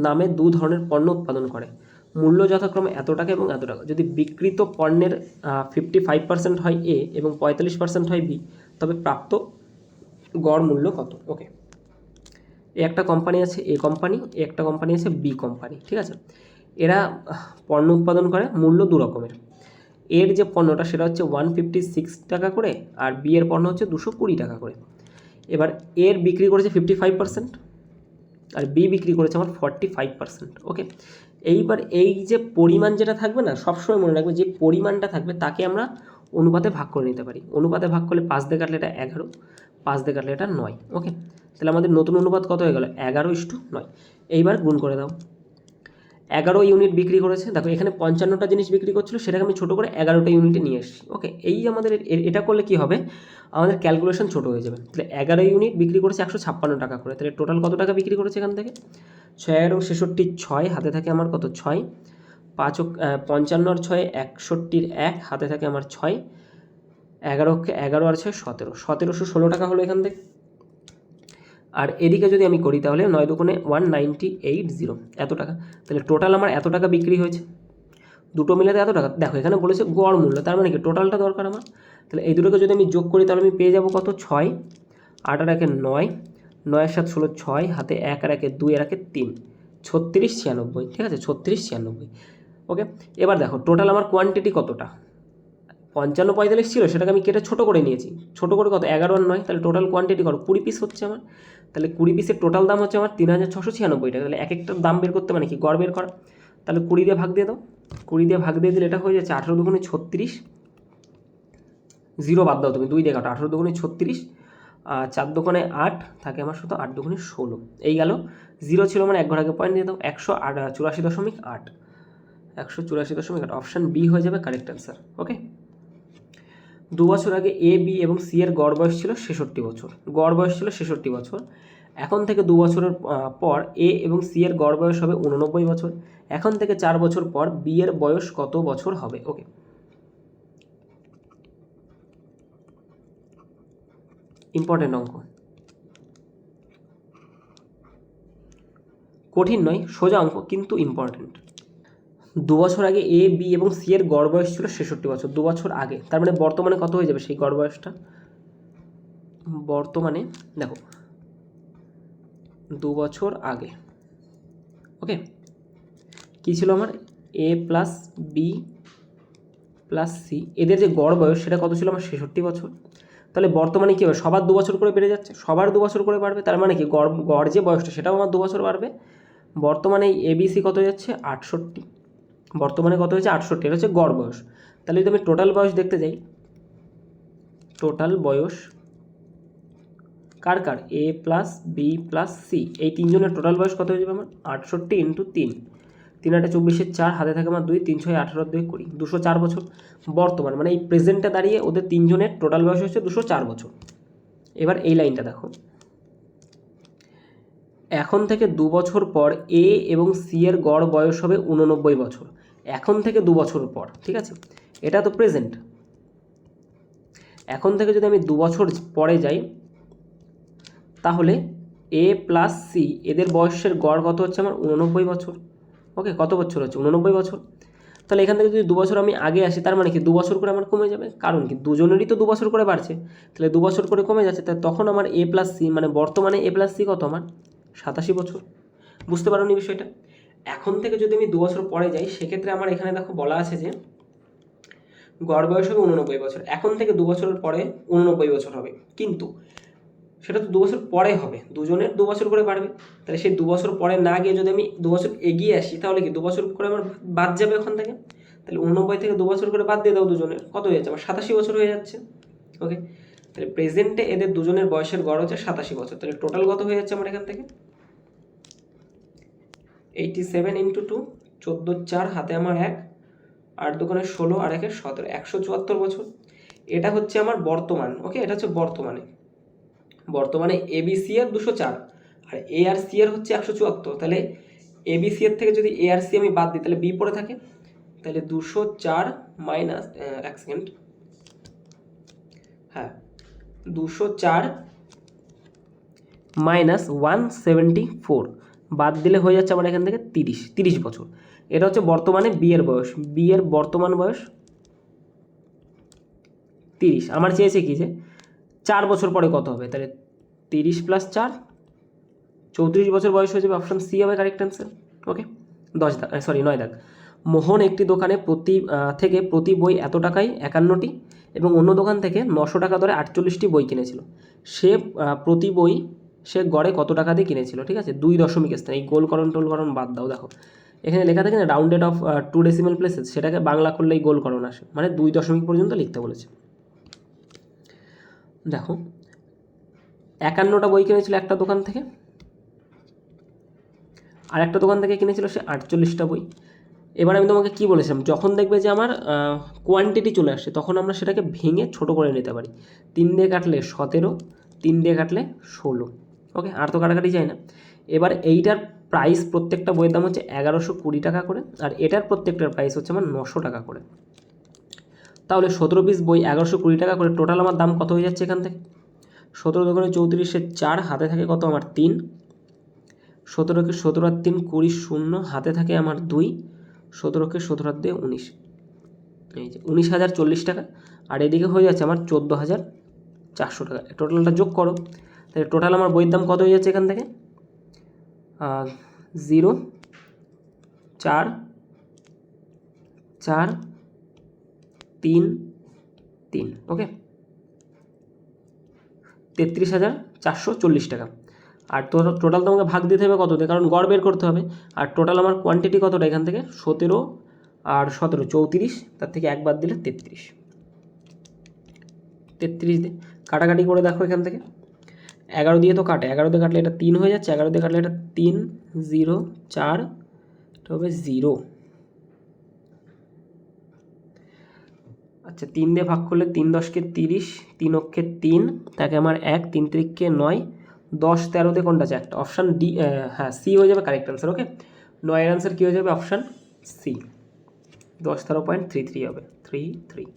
নামে 2 ধরনের পণ্য উৎপাদন করে, মূল্য যথাক্রমে এত টাকা এবং এত টাকা। যদি বিক্রিত পণ্যের 55% হয় এ এবং 45% হয় বি, তবে প্রাপ্ত গড় মূল্য কত? ওকে, একটা কোম্পানি আছে এ কোম্পানি, একটা কোম্পানি আছে বি কোম্পানি, ঠিক আছে? এরা পণ্য উৎপাদন করে, মূল্য 2 রকমের। এর যে পণ্যটা সেটা হচ্ছে 156 টাকা করে, আর বি এর পণ্য হচ্ছে 220 টাকা করে। এবার এর বিক্রি করেছে 55%, আর বি বিক্রি করেছে আমার 45%। ওকে, এইবার এই যে পরিমাণ যেটা থাকবে না, সবসময় মনে রাখবে যে পরিমাণটা থাকবে তাকে আমরা অনুপাতে ভাগ করে নিতে পারি। অনুপাতে ভাগ করলে 5 দিয়ে কাটলে এটা 11, 5 দিয়ে কাটলে এটা 9। ওকে, তাহলে আমাদের নতুন অনুপাত কত হয়ে গেল? 11:9। এইবার গুণ করে দাও। 11 ইউনিট বিক্রি করেছে, দেখো এখানে 55টা জিনিস বিক্রি করছিল, সেটাকে আমি ছোটো করে 11টা ইউনিটে নিয়ে এসেছি। ওকে, এই আমাদের এটা করলে কি হবে, আমাদের ক্যালকুলেশন ছোটো হয়ে যাবে। তাহলে 11 ইউনিট বিক্রি করেছে 156 টাকা করে, তাহলে টোটাল কত টাকা বিক্রি করেছে এখান থেকে? 6 6, হাতে থাকে আমার কত? 6, 5 55 আর 6 61 1, হাতে থাকে আমার 6, 11 আর 6 17, 1716 টাকা হলো এখান থেকে। আর এদিকে যদি আমি করি তাহলে 9 দুগুণে 1980 এত টাকা। তাহলে টোটাল আমার এত টাকা বিক্রি হয়েছে, দুটো মিলাতে এত টাকা। দেখো এখানে বলেছে গড় মূল্য, তার মানে কি টোটালটা দরকার আমার। তাহলে এই দুটোকে যদি আমি যোগ করি তাহলে আমি পেয়ে যাবো কত, 6, 8 আর 1 9, 9 7 16 6, হাতে 1 আর 1 2 আর 1 3, 36 96, ঠিক আছে 36 96। ওকে, এবার দেখো টোটাল আমার কোয়ান্টিটি কতটা, 55 45 ছিল, সেটাকে আমি কেটে ছোটো করে নিয়েছি, ছোটো করে কত 11 আর 9, তাহলে টোটাল কোয়ান্টিটি কত 20 পিস হচ্ছে আমার। তাহলে 20 পিসের টোটাল দাম হচ্ছে আমার 3696 টাকা। তাহলে এক একটার দাম বের করতে মানে কি গড় বের করা। তাহলে 20 দিয়ে ভাগ দিয়ে দাও, 20 দিয়ে ভাগ দিয়ে দিলে এটা হয়ে যাচ্ছে 18 দুগুণে 36, 0 বাদ দাও তুমি, 2 দিয়ে কাটো, 18 দুগুণে 36, 4 দুগুণে 8 থাকে আমার শুধু, 8 দুগুণে 16, এই গেল। 0 ছিল মানে এক ঘর আগে পয়েন্ট দিয়ে দাও, 184.8, 184.8, অপশান বি হয়ে যাবে কারেক্ট অ্যান্সার। ওকে, 2 বছর আগে এ বি এবং সি এর গড় বয়স ছিল 66 বছর, গড় বয়স ছিল 66 বছর। এখন থেকে 2 বছরের পর এ এবং সি এর গড় বয়স হবে 89 বছর। এখন থেকে 4 বছর পর বি এর বয়স কত বছর হবে? ওকে, ইম্পর্টেন্ট অঙ্ক, কঠিন নয়, সোজা অঙ্ক কিন্তু ইম্পর্টেন্ট। 2 বছর আগে এ বি এবং সি এর গড় বয়স ছিল 66 বছর, 2 বছর আগে, তার মানে বর্তমানে কত হয়ে যাবে সেই গড় বয়সটা? বর্তমানে দেখো 2 বছর আগে, ওকে, কী ছিল আমার এ প্লাস বি প্লাস সি, এদের যে গড় বয়স সেটা কত ছিল আমার 66 বছর। তাহলে বর্তমানে কী হবে, সবার 2 বছর করে বেড়ে যাচ্ছে, সবার 2 বছর করে বাড়বে, তার মানে কি গড় যে বয়সটা সেটাও আমার 2 বছর বাড়বে। বর্তমানে এই এবিসি কত যাচ্ছে 68, বর্তমানে কত হয়েছে 68, এটা হচ্ছে গড় বয়স। তাহলে যদি আমি টোটাল বয়স দেখতে যাই, টোটাল বয়স কার কার, এ প্লাস বি প্লাস সি, এই তিনজনের টোটাল বয়স কত হয়ে যাবে আমার 68 ইন্টু 3, 3 8 24, 4 হাতে থাকে আমার 2, 3 6 18 2 20, 204 বছর। বর্তমান মানে এই প্রেজেন্টে দাঁড়িয়ে ওদের তিনজনের টোটাল বয়স হচ্ছে 204 বছর। এবার এই লাইনটা দেখো, এখন থেকে 2 বছর পর এ এবং সি এর গড় বয়স হবে 89 বছর, এখন থেকে 2 বছর পর, ঠিক আছে, এটা তো প্রেজেন্ট। এখন থেকে যদি আমি 2 বছর পরে যাই তাহলে এ প্লাস সি এদের বয়সের গড় কত হচ্ছে আমার 89 বছর। ওকে, কত বছর হচ্ছে 89 বছর। তাহলে এখান থেকে যদি 2 বছর আমি আগে আসি তার মানে কি 2 বছর করে আমার কমে যাবে, কারণ কি দুজনেরই তো 2 বছর করে বাড়ছে, তাহলে 2 বছর করে কমে যাচ্ছে, তাই তখন আমার এ প্লাস সি মানে বর্তমানে এ প্লাস সি কত আমার 87 বছর। বুঝতে পারোনি বিষয়টা? এখন থেকে যদি আমি 2 বছর পরে যাই সেক্ষেত্রে আমার এখানে দেখো বলা আছে যে গড় বয়স হবে 89 বছর, এখন থেকে 2 বছরের পরে 89 বছর হবে, কিন্তু সেটা তো 2 বছর পরে হবে, দুজনের 2 বছর করে বাড়বে। তাহলে সেই 2 বছর পরে না গিয়ে যদি আমি 2 বছর এগিয়ে আসি তাহলে কি 2 বছর করে আমার বাদ যাবে ওখান থেকে। তাহলে 89 থেকে 2 বছর করে বাদ দিয়ে দাও, দুজনের কত হয়ে যাচ্ছে আমার 87 বছর হয়ে যাচ্ছে। ওকে, তাহলে প্রেজেন্টে এদের দুজনের বয়সের গড় হচ্ছে 87 বছর। তাহলে টোটাল কত হয়ে যাচ্ছে আমার এখান থেকে 87 ইন্টু 2, 14 4 হাতে আমার 1, 8 দুগুণে 16 আর 1 17, 174 বছর। এটা হচ্ছে আমার বর্তমান। ওকে, এটা হচ্ছে বর্তমানে এবিসি এর 204 আর এ আর সি এর হচ্ছে 174। তাহলে এবিসি এর থেকে যদি এ আর সি আমি বাদ দিই তাহলে বি পড়ে থাকে, তাহলে 204 মাইনাস 1 সেকেন্ড, হ্যাঁ 204 মাইনাস 174 বাদ দিলে হয়ে যাচ্ছে আমার এখান থেকে 30 বছর। এটা হচ্ছে বর্তমানে বি এর বয়স, বি এর বর্তমান বয়স 30। আমার চেয়েছে কি যে 4 বছর পরে কত হবে, তাহলে 30 প্লাস 4 34 বছর বয়স হয়ে যাবে, অপশান সি হবে কারেক্ট অ্যান্সার। ওকে, 9 দাগ, মোহন একটি দোকানে প্রতি বই এত টাকায় 51টি এবং অন্য দোকান থেকে 900 টাকা দরে 48টি বই কিনেছিল। সে প্রতি বই সে গড়ে কত টাকা দিয়ে কিনেছিল, ঠিক আছে, 2 দশমিক স্থান, এই গোলকরণ টোলকরণ বাদ দাও। দেখো এখানে লেখা থাকে না রাউন্ডেড অফ 2 ডেসিমাল প্লেসেস, সেটাকে বাংলা করলেই গোলকরণ আসে, মানে 2 দশমিক পর্যন্ত লিখতে বলেছে। দেখো 51টা বই কিনেছিল একটা দোকান থেকে, আর একটা দোকান থেকে কিনেছিল সে 48টা বই। এবার আমি তোমাকে কি বলেছিলাম, যখন দেখবে যে আমার কোয়ান্টিটি চলে আসছে তখন আমরা সেটাকে ভেঙে ছোট করে নিতে পারি। 3 দিয়ে কাটলে 17, 3 দিয়ে কাটলে 16। ওকে, আর তো কাটাকাটি যায় না। এবার এইটার প্রাইস প্রত্যেকটা বইয়ের দাম হচ্ছে 1120 টাকা করে, আর এটার প্রত্যেকটার প্রাইস হচ্ছে আমার 900 টাকা করে। তাহলে 17 পিস বই 1120 টাকা করে, টোটাল আমার দাম কত হয়ে যাচ্ছে এখান থেকে 17 দোকানে 34 4, হাতে থাকে কত আমার 3, 17কে 17 আর 3 20 শূন্য, হাতে থাকে আমার 2, 17কে 17 আর 2 19, এই যে 19,040 টাকা। আর এদিকে হয়ে যাচ্ছে আমার 14,400 টাকা। টোটালটা যোগ করো, তাহলে টোটাল আমার বইয়ের দাম কত হয়ে যাচ্ছে এখান থেকে 0 4 4 3 3, ওকে, 33,440 টাকা। আর টোটাল তোমাকে ভাগ দিতে হবে কততে, কারণ গড় বের করতে হবে। আর টোটাল আমার কোয়ান্টিটি কতটা এখান থেকে 17 আর 17 34, তার থেকে একবার দিলে 33 দিয়ে কাটাকাটি করে দেখো এখান থেকে 11 দিয়ে তো কাটে, 11 দিয়ে কাটলে এটা 3 হয়ে যাচ্ছে, 11 দিয়ে কাটলে এটা 3 0 4, এটা হবে 0। আচ্ছা 3 দিয়ে ভাগ করলে 3 10কে 30, 3 অক্ষে 3, তাকে আমার 1, 3 3কে 9, 10 13 দিয়ে কোনটা আছে একটা, অপশান ডি, হ্যাঁ সি হয়ে যাবে কারেক্ট অ্যান্সার। ওকে, 9 এর অ্যান্সার কী হয়ে যাবে, অপশান সি, 10 13.33 হবে, 33।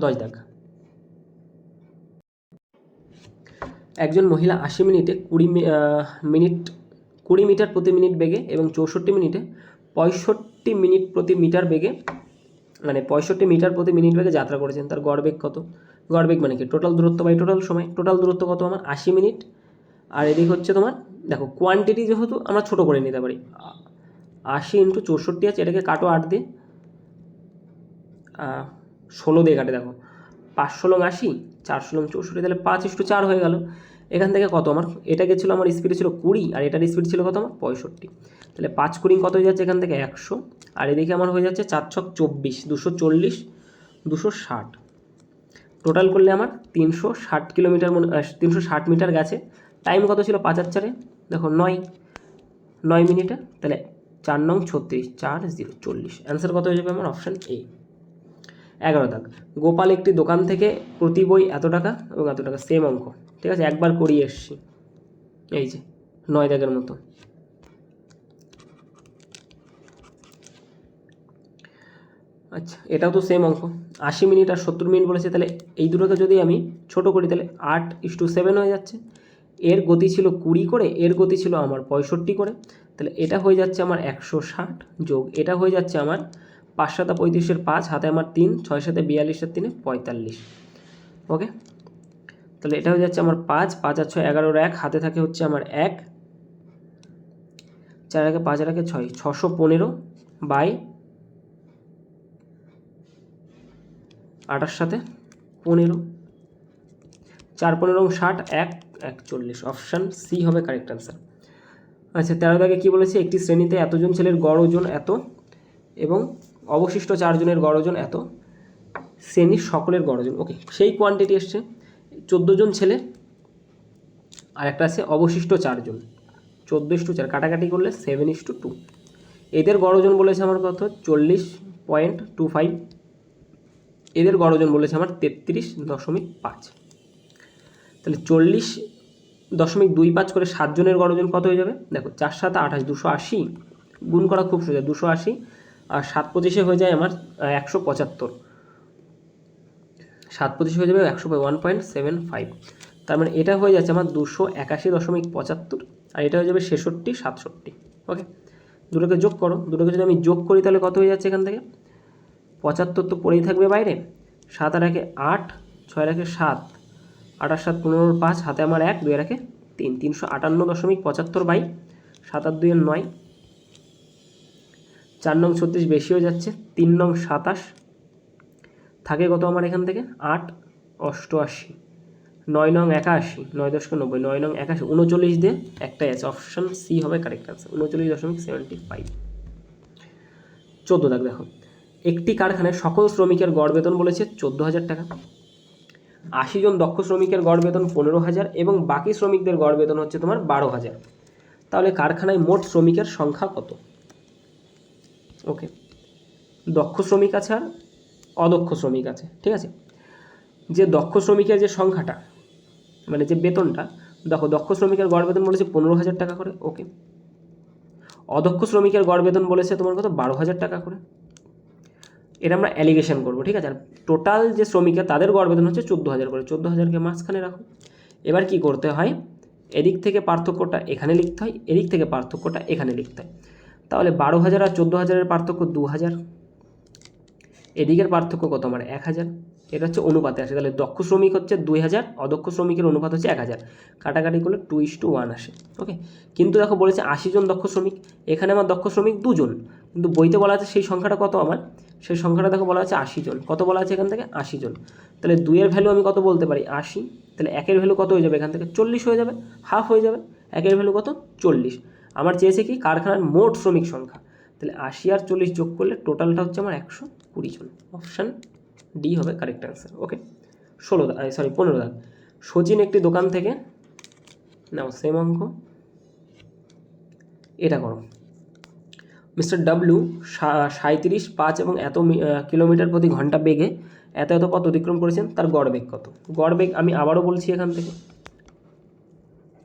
10 দাগ, একজন মহিলা 80 মিনিটে 20 মিটার প্রতি মিনিট বেগে এবং 64 মিনিটে 65 মিনিট প্রতি মিটার বেগে, মানে 65 মিটার প্রতি মিনিট বেগে যাত্রা করেছেন। তার গড় বেগ কত? গড় বেগ মানে কি, টোটাল দূরত্ব বাই টোটাল সময়। টোটাল দূরত্ব কত আমার 80 মিনিট, আর এদিক হচ্ছে তোমার, দেখো কোয়ান্টিটি যেহেতু আমরা ছোটো করে নিতে পারি, 80 × 64 আছে, এটাকে কাটো 8 দিয়ে, 16 দিয়ে কাটে, দেখো 5 16 80, 4 16 64, তাহলে 5:4 হয়ে গেল। এখান থেকে কত আমার, এটা গেছিলো আমার স্পিড ছিল 20, আর এটার স্পিড ছিল কত আমার 65, তাহলে 5 20 কত হয়ে যাচ্ছে এখান থেকে 100, আর এদিকে আমার হয়ে যাচ্ছে 4 6 24, 240 260, টোটাল করলে আমার 360 কিলোমিটার, 360 মিটার গেছে। টাইম কত ছিল 5 আর 4, দেখো 9 মিনিটে, তাহলে 4 9 36, 4 0 40, অ্যান্সার কত হয়ে যাবে আমার অপশান এ। 11 দাগ, গোপাল একটি দোকান থেকে প্রতি বই এত টাকা এবং এত টাকা, সেম অঙ্ক, ঠিক আছে, একবার করিয়ে এসছি, এই যে 9 দাগের মতো। আচ্ছা এটাও তো সেম অঙ্ক, 80 মিনিট আর 70 মিনিট বলেছে, তাহলে এই দুটোকে যদি আমি ছোট করি তাহলে 8:7 হয়ে যাচ্ছে। এর গতি ছিল 20 করে, এর গতি ছিল আমার 65 করে, তাহলে এটা হয়ে যাচ্ছে আমার 160 যোগ এটা হয়ে যাচ্ছে আমার 5 7 35 5, হাতে আমার 3, 6 7 42 আর 3 45, ওকে, তাহলে এটা হয়ে যাচ্ছে আমার 5 5 আর 6 11 1, হাতে থাকে হচ্ছে আমার 1, 4 আগে 5 আর আগে 6, 615 বাই 8 সাথে 15, 4 15 60, 1 41, অপশান সি হবে কারেক্ট অ্যান্সার। আচ্ছা 13 দাগে কী বলেছে, একটি শ্রেণীতে এতজন ছেলের গড় ওজন এত এবং অবশিষ্ট 4 জনের গড় ওজন এত, শ্রেণীর সকলের গড় ওজন, ওকে, সেই কোয়ান্টিটি এসছে 14 জন ছেলে, আর একটা আছে অবশিষ্ট 4 জন, 14:4, কাটাকাটি করলে 7:2, এদের গড় ওজন বলেছে আমার কত 40.25, এদের গড় ওজন বলেছে আমার 33.5, তাহলে 40.25 করে 7 জনের গড় ওজন কত হয়ে যাবে, দেখো 4 7 28, 280, গুণ করা খুব সোজা, 280 আর 7 25 হয়ে যায় আমার 175, 7 25 হয়ে যাবে 101.75, তার মানে এটা হয়ে যাচ্ছে আমার 281.75, আর এটা হয়ে যাবে 66 67, ওকে, দুটোকে যোগ করো, দুটোকে যদি আমি যোগ করি তাহলে কত হয়ে যাচ্ছে এখান থেকে, 75 তো পড়েই থাকবে বাইরে, 7 আর 8, 6 আর 7, 8 আর 7 15 5, হাতে আমার 1, 2 আর 3, 358.75 বাই 7 আর 2 এর 9, 4 নং 36 বেশি হয়ে যাচ্ছে, 3 নং 27, থাকে কত আমার এখান থেকে 8 88, 9 নং 81, 9 10 90, 9 নং 81, 39 দিয়ে একটাই আছে, অপশান সি হবে কারেক্ট আনসার, 39.75। 14 দাগ দেখো, একটি কারখানায় সকল শ্রমিকের গড় বেতন বলেছে 14,000 টাকা, 80 জন দক্ষ শ্রমিকের গড় বেতন 15,000 এবং বাকি শ্রমিকদের গড় বেতন হচ্ছে তোমার 12,000, তাহলে কারখানায় মোট শ্রমিকের সংখ্যা কত, ওকে, দক্ষ শ্রমিক আছে আর অদক্ষ শ্রমিক আছে, ঠিক আছে, যে দক্ষ শ্রমিকের যে সংখ্যাটা মানে যে বেতনটা, দেখো দক্ষ শ্রমিকের গড় বেতন বলেছে 15,000 টাকা করে, ওকে, অদক্ষ শ্রমিকের গড় বেতন বলেছে তোমার কত 12,000 টাকা করে, এটা আমরা অ্যালিগেশন করবো, ঠিক আছে। আর টোটাল যে শ্রমিকের তাদের গড় বেতন হচ্ছে 14,000 করে, 14,000কে মাঝখানে রাখো। এবার কি করতে হয়, এদিক থেকে পার্থক্যটা এখানে লিখতে হয়, এদিক থেকে পার্থক্যটা এখানে লিখতে হয়। তাহলে 12,000 আর 14,000-এর পার্থক্য 2,000, এদিকের পার্থক্য কত আমার 1,000। এটা হচ্ছে অনুপাতে আসে, তাহলে দক্ষ শ্রমিক হচ্ছে 2,000, অদক্ষ শ্রমিকের অনুপাত হচ্ছে 1,000, কাটাকাটি করলে 2:1 আসে। ওকে, কিন্তু দেখো বলেছে 80 জন দক্ষ শ্রমিক, এখানে আমার দক্ষ শ্রমিক 2 জন, কিন্তু বইতে বলা আছে সেই সংখ্যাটা কত আমার, সেই সংখ্যাটা দেখো বলা আছে 80 জন। কত বলা আছে এখান থেকে 80 জন, তাহলে 2-এর ভ্যালু আমি কত বলতে পারি 80, তাহলে 1-এর ভ্যালু কত হয়ে যাবে এখান থেকে 40 হয়ে যাবে, হাফ হয়ে যাবে। 1-এর ভ্যালু কত 40, আমার চেয়েছে কি কারখানার মোট শ্রমিক সংখ্যা, তাহলে 80 আর 40 যোগ করলে টোটালটা হচ্ছে আমার 120 জন। অপশান ডি হবে কারেক্ট অ্যান্সার। ওকে, 15 দাগ। সচিন একটি দোকান থেকে, নাও সেম অঙ্ক, এটা করো। মিস্টার ডাব্লিউ 37, 5 এবং এত কিলোমিটার প্রতি ঘন্টা বেগে এত এত পথ অতিক্রম করেছেন, তার গড় বেগ কত? গড় বেগ আমি আবারও বলছি এখান থেকে,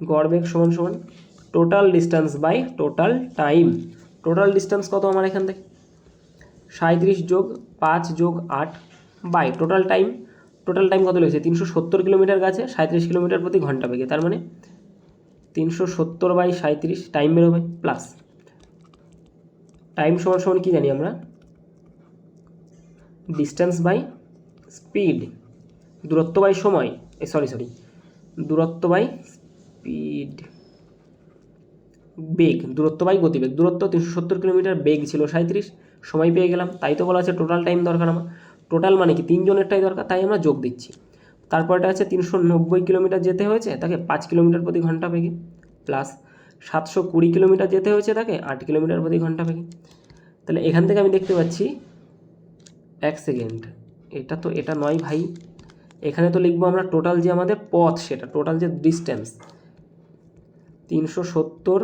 গড় বেগ সমান সমান total distance by total time. Total distance কত আমার এখান থেকে 37 যোগ 5 যোগ 8 by total time. Total time কত লেগেছে 370 কিলোমিটার গেছে 37 কিলোমিটার প্রতি ঘন্টা বেগে, তার মানে 370 বাই 37 টাইম বেরোবে, প্লাস টাইম সমান সমান কী জানি আমরা, ডিস্টেন্স বাই স্পিড, দূরত্ব বাই সময়, দূরত্ব বাই স্পিড, বেগ, দূরত্ব বাই গতিবেগ। দূরত্ব 370 কিলোমিটার, বেগ ছিল 37, সময় পেয়ে গেলাম, তাই তো বলা আছে টোটাল টাইম দরকার আমার। টোটাল মানে কি 3 জনেরটাই দরকার, তাই আমরা যোগ দিচ্ছি। তারপরটা আছে 390 কিলোমিটার যেতে হয়েছে তাকে 5 কিলোমিটার প্রতি ঘন্টা বেগে, প্লাস 720 কিলোমিটার যেতে হয়েছে তাকে 8 কিলোমিটার প্রতি ঘন্টা বেগে। তাহলে এখান থেকে আমি দেখতে পাচ্ছি 1 সেকেন্ড, এটা নয় ভাই, এখানে তো লিখবো আমরা টোটাল যে আমাদের পথ, সেটা টোটাল যে ডিস্টেন্স 370,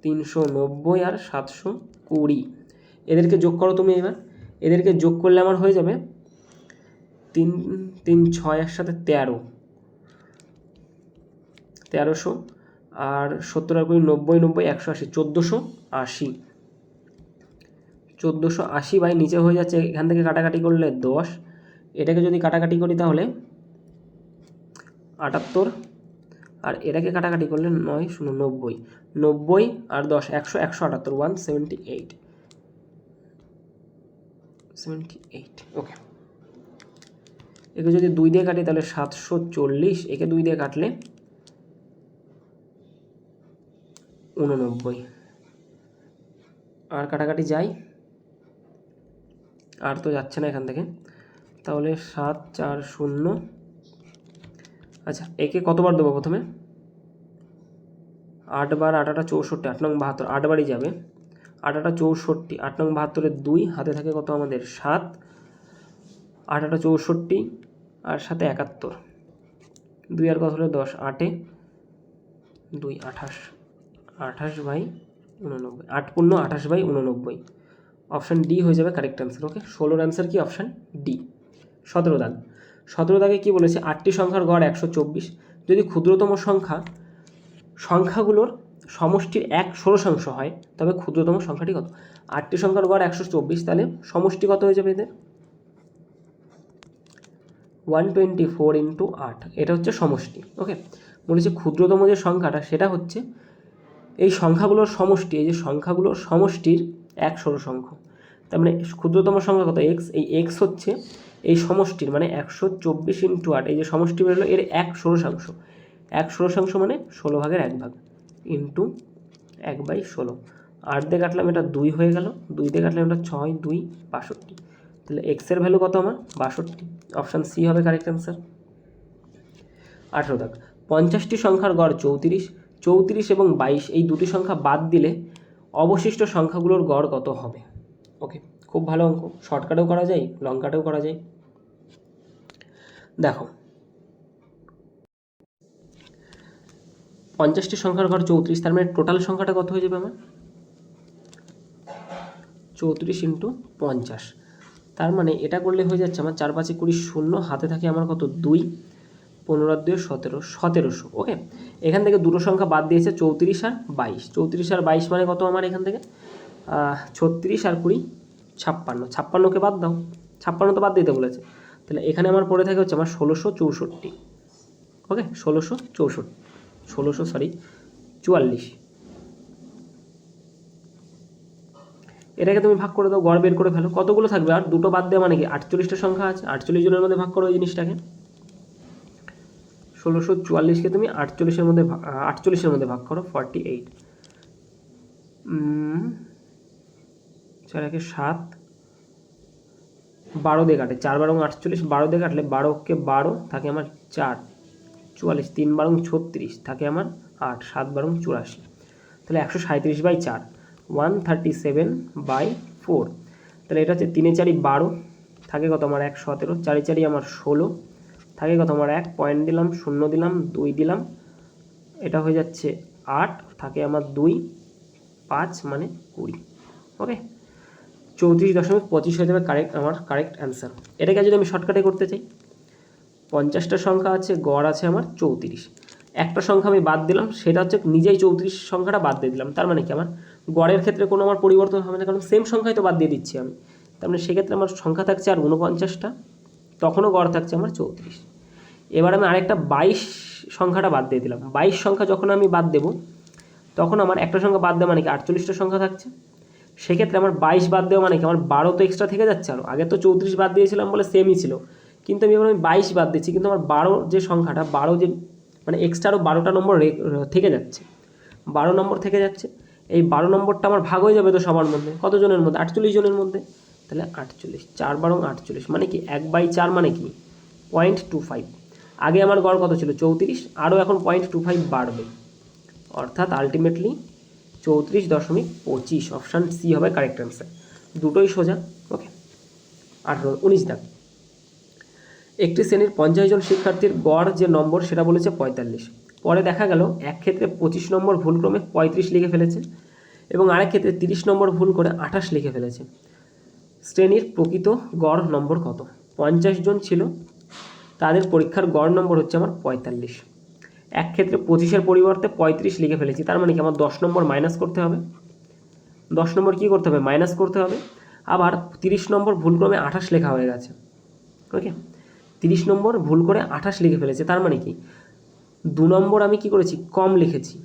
390 আর 720, এদেরকে যোগ করো তুমি। এবার এদেরকে যোগ করলে আমার হয়ে যাবে 3 3 6 একসাথে 1300, আর 70 আর 20 90 90 180, 1480 বাই নিচে হয়ে যাচ্ছে, এখান থেকে কাটাকাটি করলে 10, এটাকে যদি কাটাকাটি করি তাহলে 78, আর এটাকে কাটাকাটি করলে 9 0 90, 90 আর 10 100, 178, 178। ওকে, একে যদি 2 দিয়ে কাটি তাহলে 740, একে 2 দিয়ে কাটলে 89, আর কাটাকাটি যাই, আর তো যাচ্ছে না এখান থেকে, তাহলে 7 4 0। আচ্ছা, একে কতবার দেবো প্রথমে 8 বার, 8 8 64, 8 9 72, 8 বারই যাবে, 8 8 64, 8 9 72-এর 2, হাতে থাকে কত আমাদের 7, 8 8 64 আর সাথে 71, 2 আর কত হলো 10, 8 2 28, 28 বাই 89, 8 পূর্ণ 28 বাই 89। অপশান ডি হয়ে যাবে কারেক্ট অ্যান্সার। ওকে, 16-র অ্যান্সার কি অপশান ডি। 17 দাগ। 17 দাগে কী বলেছে, 8টি সংখ্যার গড় 124, যদি ক্ষুদ্রতম সংখ্যাগুলোর সমষ্টির 1/16 হয় তবে ক্ষুদ্রতম সংখ্যাটি কত? 8টি সংখ্যার গড় 124, তাহলে সমষ্টি কত হয়ে যাবে এদের 124 × 8, এটা হচ্ছে সমষ্টি। ওকে, বলেছে ক্ষুদ্রতম যে সংখ্যাটা সেটা হচ্ছে এই সংখ্যাগুলোর সমষ্টি, এই যে সংখ্যাগুলোর সমষ্টির 1/16, তার মানে ক্ষুদ্রতম সংখ্যা কত এক্স, এই এক্স হচ্ছে এই সমষ্টির মানে 124 × 8, এই যে সমষ্টি বেরোলো এর 1/16, 1/16 মানে 16 ভাগের 1 ভাগ ইন্টু 1/16, 8 দিয়ে কাটলাম এটা 2 হয়ে গেল, 2 দিয়ে কাটলাম এটা 6 2 62, তাহলে এক্সের ভ্যালু কত আমার 62। অপশান সি হবে কারেক্ট অ্যান্সার। 18 দাগ। 50টি সংখ্যার গড় 34, 34 এবং 22 এই দুটি সংখ্যা বাদ দিলে অবশিষ্ট সংখ্যাগুলোর গড় কত হবে? ওকে, খুব ভালো অঙ্ক, শর্টকাটেও করা যায়, লং কাটেও করা যায়। দেখো 50টি সংখ্যার ঘর 34, তার মানে টোটাল সংখ্যাটা কত হয়ে যাবে আমার 34 × 50, তার মানে এটা করলে হয়ে যাচ্ছে আমার 4 5 20 0, হাতে থাকে আমার কত 2, 15 2 17, 1700। ওকে, এখান থেকে দুটো সংখ্যা বাদ দিয়েছে 34 আর 22, 34 আর 22 মানে কত আমার এখান থেকে 36 আর 20 56, 56কে বাদ দাও, 56 তো বাদ দিতে বলেছে, তাহলে এখানে আমার পড়ে থাকে হচ্ছে আমার 1664। ওকে, 1644, এটাকে তুমি ভাগ করে দাও, গড় বের করে ফেলো, কতগুলো থাকবে আর দুটো বাদ দেওয়া মানে কি 48টা সংখ্যা আছে, 48 জনের মধ্যে ভাগ করো এই জিনিসটাকে। 1644কে তুমি 48-এর মধ্যে ভাগ করো, 48, 4 একে 7, 12 দিয়ে কাটে, 4 বারং 48, 12 দিয়ে কাটলে 12কে 12 থাকে আমার 4, 44, 3 বারং 36 থাকে আমার 8, 7 বারং 84, তাহলে 137/4, 137/4, তাহলে এটা হচ্ছে 3 4 12, থাকে কত আমার 1 17, 4 4 আমার 16, থাকে কত আমার 1 পয়েন্ট দিলাম, 0 দিলাম, 2 দিলাম, এটা হয়ে যাচ্ছে 8, থাকে আমার 2, 5 মানে 20। ওকে, 34.25 হয়ে যাবে কারেক্ট অ্যান্সার। এটাকে যদি আমি শর্টকাটে করতে চাই, 50টা সংখ্যা আছে, গড় আছে আমার 34, একটা সংখ্যা আমি বাদ দিলাম, সেটা হচ্ছে নিজেই 34 সংখ্যাটা বাদ দিয়ে দিলাম, তার মানে কি আমার গড়ের ক্ষেত্রে কোনো আমার পরিবর্তন হবে না, কারণ সেম সংখ্যাই তো বাদ দিয়ে দিচ্ছি আমি, তার মানে সেক্ষেত্রে আমার সংখ্যা থাকছে আর 49টা, তখনও গড় থাকছে আমার 34। এবার আমি আরেকটা 22 সংখ্যাটা বাদ দিয়ে দিলাম, 22 সংখ্যা যখন আমি বাদ দেবো তখন আমার একটা সংখ্যা বাদ দেওয়া মানে কি 48টা সংখ্যা থাকছে, সেক্ষেত্রে আমার 22 বাদ দেওয়া মানে কি আমার 12 তো এক্সট্রা থেকে যাচ্ছে, আরও আগে তো 34 বাদ দিয়েছিলাম বলে সেমই ছিল, কিন্তু এবার আমি 22 বাদ দিচ্ছি, কিন্তু আমার 12 যে সংখ্যাটা, 12 যে মানে এক্সট্রা আরও 12টা নম্বর থেকে যাচ্ছে, 12 নম্বর থেকে যাচ্ছে, এই 12 নম্বরটা আমার ভাগ হয়ে যাবে তো সবার মধ্যে, কতজনের মধ্যে 48 জনের মধ্যে, তাহলে 48, 4 বারং 48 মানে কি 1/4 মানে কি 0.25, আগে আমার গড় কত ছিল 34, আরও এখন 0.25 বাড়বে, অর্থাৎ আলটিমেটলি 34.25, অপশান সি হবে কারেক্ট অ্যান্সার, দুটোই সোজা। ওকে, 19 দাগ, একটি শ্রেণীর 50 জন শিক্ষার্থীর গড় যে নম্বর সেটা বলেছে 45, পরে দেখা গেল এক ক্ষেত্রে 25 নম্বর ভুলক্রমে 35 লিখে ফেলেছে এবং আরেক ক্ষেত্রে 30 নম্বর ভুল করে 28 লিখে ফেলেছে, শ্রেণীর প্রকৃত গড় নম্বর কত? 50 জন ছিল, তাদের পরীক্ষার গড় নম্বর হচ্ছে আমার 45, এক ক্ষেত্রে 25-এর পরিবর্তে 35 লিখে ফেলেছি, তার মানে কি আমার 10 নম্বর মাইনাস করতে হবে, 10 নম্বর কী করতে হবে মাইনাস করতে হবে, আবার 30 নম্বর ভুলক্রমে 28 লেখা হয়ে গেছে। ওকে, 30 নম্বর ভুল করে 28 লিখে ফেলেছে, তার মানে কি 2 নম্বর আমি কি করেছি কম লিখেছি,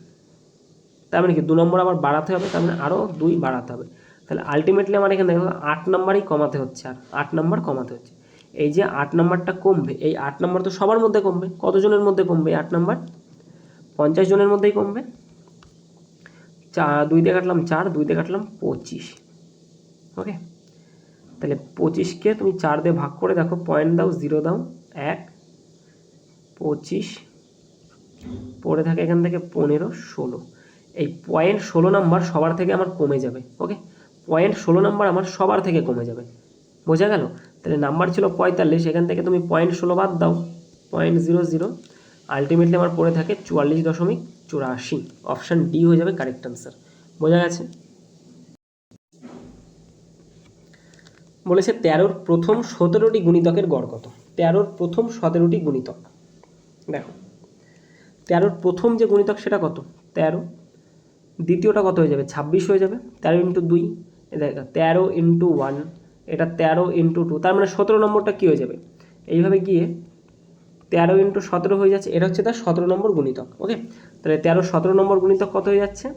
তার মানে কি 2 নম্বর আবার বাড়াতে হবে, তার মানে আরও 2 বাড়াতে হবে, তাহলে আলটিমেটলি আমার এখানে দেখো 8 নম্বরই কমাতে হচ্ছে, আর 8 নম্বর কমাতে হচ্ছে, এই যে 8 নম্বরটা কমবে, এই 8 নম্বর তো সবার মধ্যে কমবে, কতজনের মধ্যে কমবে 8 নম্বর? 50 জনের মধ্যেই কমবে, 2 দিয়ে কাটলাম 4, 2 দিয়ে কাটলাম 25। ওকে, তাহলে 25কে তুমি 4 দিয়ে ভাগ করে দেখো, পয়েন্ট দাও, 0 দাও, 1, 25, পড়ে থাকে এখান থেকে 15, 16, এই 0.16 নাম্বার সবার থেকে আমার কমে যাবে। ওকে, 0.16 নাম্বার আমার সবার থেকে কমে যাবে, বোঝা গেল? তাহলে নাম্বার ছিল 45, এখান থেকে তুমি 0.16 বাদ দাও, 0.00, আলটিমেটলি আমার পড়ে থাকে 44.84, অপশান ডি হয়ে যাবে কারেক্ট অ্যান্সার। বোঝা গেছে? বলেছে 13-র প্রথম 17টি গুণিতকের গড় কত? 13-র প্রথম 17টি গুণিতক, দেখো 13-র প্রথম যে গুণিতক সেটা কত 13, দ্বিতীয়টা কত হয়ে যাবে 26 হয়ে যাবে, 13 × 2, দেখো 13 × 1, এটা 13 × 2, তার মানে 17 নম্বরটা কী হয়ে যাবে এইভাবে গিয়ে 13 × 17 হয়ে যাচ্ছে, এটা হচ্ছে তার 17 নম্বর গুণিতক। ওকে, তাহলে 13 17 নম্বর গুণিতক কত হয়ে যাচ্ছে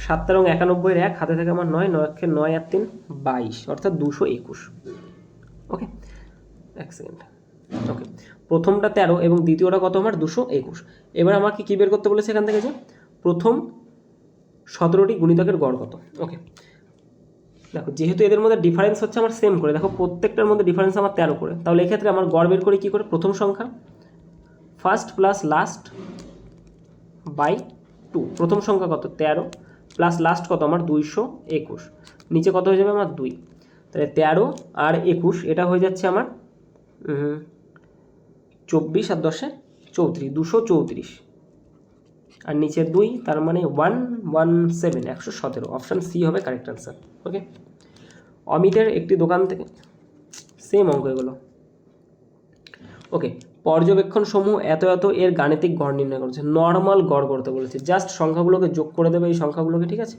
7 × 91, 1 হাতে থেকে আমার 9, 9 × 9 আর 3 22, অর্থাৎ 221। ওকে, এক সেকেন্ড। ওকে, প্রথমটা 13 এবং দ্বিতীয়টা কত আমার 221। এবার আমাকে কী বের করতে বলেছে এখান থেকে, যে প্রথম 17টি গুণিতকের গড় কত। ওকে, দেখো যেহেতু এদের মধ্যে ডিফারেন্স হচ্ছে আমার সেম করে, দেখো প্রত্যেকটার মধ্যে ডিফারেন্স আমার 13 করে, তাহলে এক্ষেত্রে আমার গড় বের করে কী করে, প্রথম সংখ্যা ফার্স্ট প্লাস লাস্ট বাই 2, প্রথম সংখ্যা কত 13 প্লাস লাস্ট কত আমার 221, নিচে কত হয়ে যাবে আমার 2, তাহলে 13 আর 21 এটা হয়ে যাচ্ছে আমার 24 আর 10 34, 234, আর নিচে 2, তার মানে 117, 117, অপশান সি হবে কারেক্ট অ্যান্সার। ওকে, অমিতের একটি দোকান থেকে, সেম অঙ্ক এগুলো। ওকে, পর্যবেক্ষণ সমূহ এত এত এর গাণিতিক গড় নির্ণয় করেছে, নর্মাল গড় করতে বলেছে, জাস্ট সংখ্যাগুলোকে যোগ করে দেবে এই সংখ্যাগুলোকে, ঠিক আছে।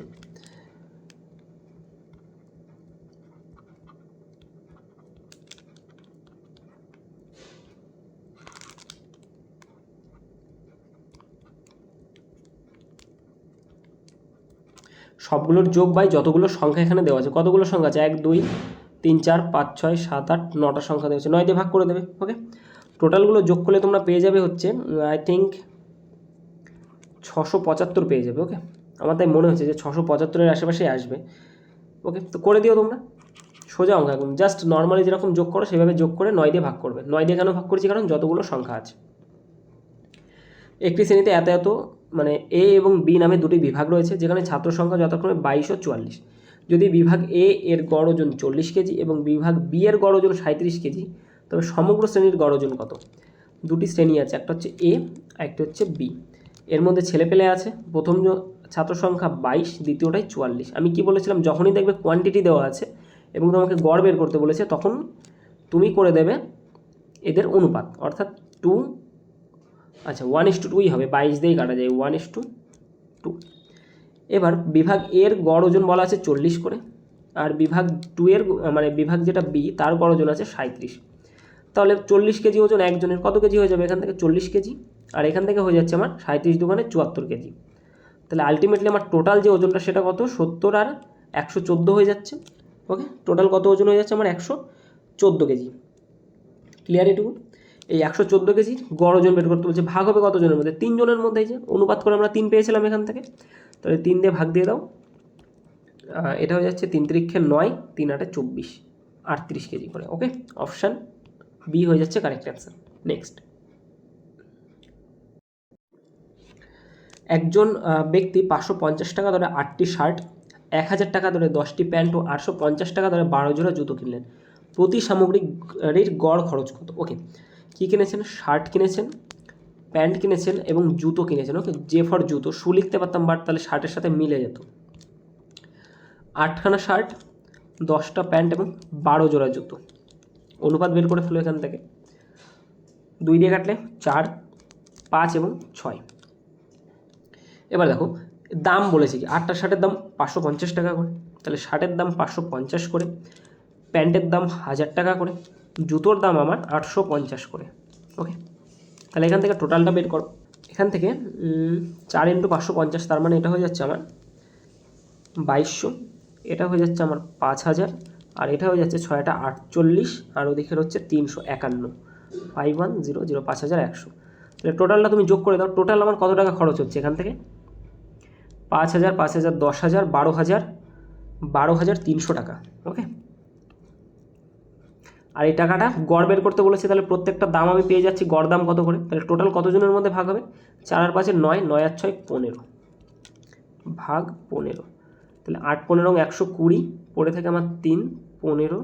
সবগুলোর যোগ বাই যতগুলো সংখ্যা এখানে দেওয়া আছে। কতগুলো সংখ্যা আছে? 1 2 3 4 5 6 7 8 9টা সংখ্যা দেওয়া আছে, 9 দিয়ে ভাগ করে দেবে। ওকে, টোটালগুলো যোগ করলে তোমরা পেয়ে যাবে হচ্ছে আই থিঙ্ক 675 পেয়ে যাবে। ওকে, আমার তাই মনে হচ্ছে যে 675-এর আশেপাশেই আসবে। ওকে, তো করে দিও তোমরা, সোজা অঙ্ক একদম, জাস্ট নর্মালি যেরকম যোগ করো সেভাবে যোগ করে 9 দিয়ে ভাগ করবে। 9 দিয়ে কেন ভাগ করছি? কারণ যতগুলো সংখ্যা আছে। একটি শ্রেণীতে এত এত মানে এ এবং বি নামে দুটি বিভাগ রয়েছে, যেখানে ছাত্র সংখ্যা যথাক্রমে 22 ও 44। যদি বিভাগ এ এর গড় ওজন 40 কেজি এবং বিভাগ বি এর গড় ওজন 37 কেজি, তবে সমগ্র শ্রেণীর গড় ওজন কত? দুটি শ্রেণী আছে, একটা হচ্ছে এ আর একটা হচ্ছে বি। এর মধ্যে ছেলেপেলে আছে, প্রথম ছাত্র সংখ্যা 22, দ্বিতীয়টাই 44। আমি কি বলেছিলাম? যখনই দেখবে কোয়ান্টিটি দেওয়া আছে এবং তোমাকে গড় বের করতে বলেছে, তখন তুমি করে দেবে এদের অনুপাত, অর্থাৎ 1:2 হবে, 22 দিয়েই কাটা যায়, 1:2। এবার বিভাগ এর গড় ওজন বলা আছে 40 করে, আর বিভাগ 2 এর মানে বিভাগ যেটা বি তার গড় ওজন আছে 37। তাহলে 40 কেজি ওজন একজনের, কত কেজি হয়ে যাবে? এখান থেকে 40 কেজি, আর এখান থেকে হয়ে যাচ্ছে আমার 37 দুগুণে 74 কেজি। তাহলে আলটিমেটলি আমার টোটাল যে ওজনটা সেটা কত? 70 আর 114 হয়ে যাচ্ছে। ওকে, টোটাল কত ওজন হয়ে যাচ্ছে আমার? 114 কেজি। ক্লিয়ার এটুকু? এই 114 কেজি গড় ওজন বের করতে বলছে, ভাগ হবে কতজনের মধ্যে? 3 জনের মধ্যে। এই যে অনুপাত করে আমরা 3 পেয়েছিলাম এখান থেকে, তাহলে 3 দিয়ে ভাগ দিয়ে দাও। এটা হয়ে যাচ্ছে 3 3 9, 3 8 24, 38 কেজি করে। ওকে, অপশান বি হয়ে যাচ্ছে কারেক্ট অ্যান্সার। নেক্সট, একজন ব্যক্তি 550 টাকা ধরে 8টি শার্ট, 1000 টাকা ধরে 10টি প্যান্ট ও 850 টাকা ধরে 12 জোড়া জুতো কিনলেন। প্রতি সামগ্রীর গড় খরচ কত? ওকে, কী কিনেছেন? শার্ট কিনেছেন, প্যান্ট কিনেছেন এবং জুতো কিনেছেন। ওকে, যে ফর জুতো, শু লিখতে পারতাম বাট তাহলে শার্টের সাথে মিলে যেত। 8খানা শার্ট, 10টা প্যান্ট এবং 12 জোড়া জুতো। অনুপাত বের করে ফেলো এখান থেকে। 2 দিয়ে কাটলে 4, 5 এবং 6। এবার দেখো দাম বলেছি কি, 8টা শার্টের দাম 550 টাকা করে, তাহলে শার্টের দাম 550 করে, প্যান্টের দাম 1000 টাকা করে, জুতোর দাম আমার 850 করে। ওকে, তাহলে এখান থেকে টোটালটা বের করো। এখান থেকে 4 × 550, তার মানে এটা হয়ে যাচ্ছে আমার 2200, এটা হয়ে যাচ্ছে আমার 5000, আর এটা হয়ে যাচ্ছে 6 × 48, আর ওদিকের হচ্ছে 351, 5100, 5100। তাহলে টোটালটা তুমি যোগ করে দাও। টোটাল আমার কত টাকা খরচ হচ্ছে এখান থেকে? 5000, 5000, 10000, 12000, 12300 টাকা। ওকে, আর এই টাকাটা গড় বের করতে বলেছে, তাহলে প্রত্যেকটা দাম আমি পেয়ে যাচ্ছি গড় দাম কত করে। তাহলে টোটাল কতজনের মধ্যে ভাগ হবে? 4 আর 5 9, 9 আর 6 15, ভাগ 15। তাহলে 8 15 120, পড়ে থাকে আমার 3 15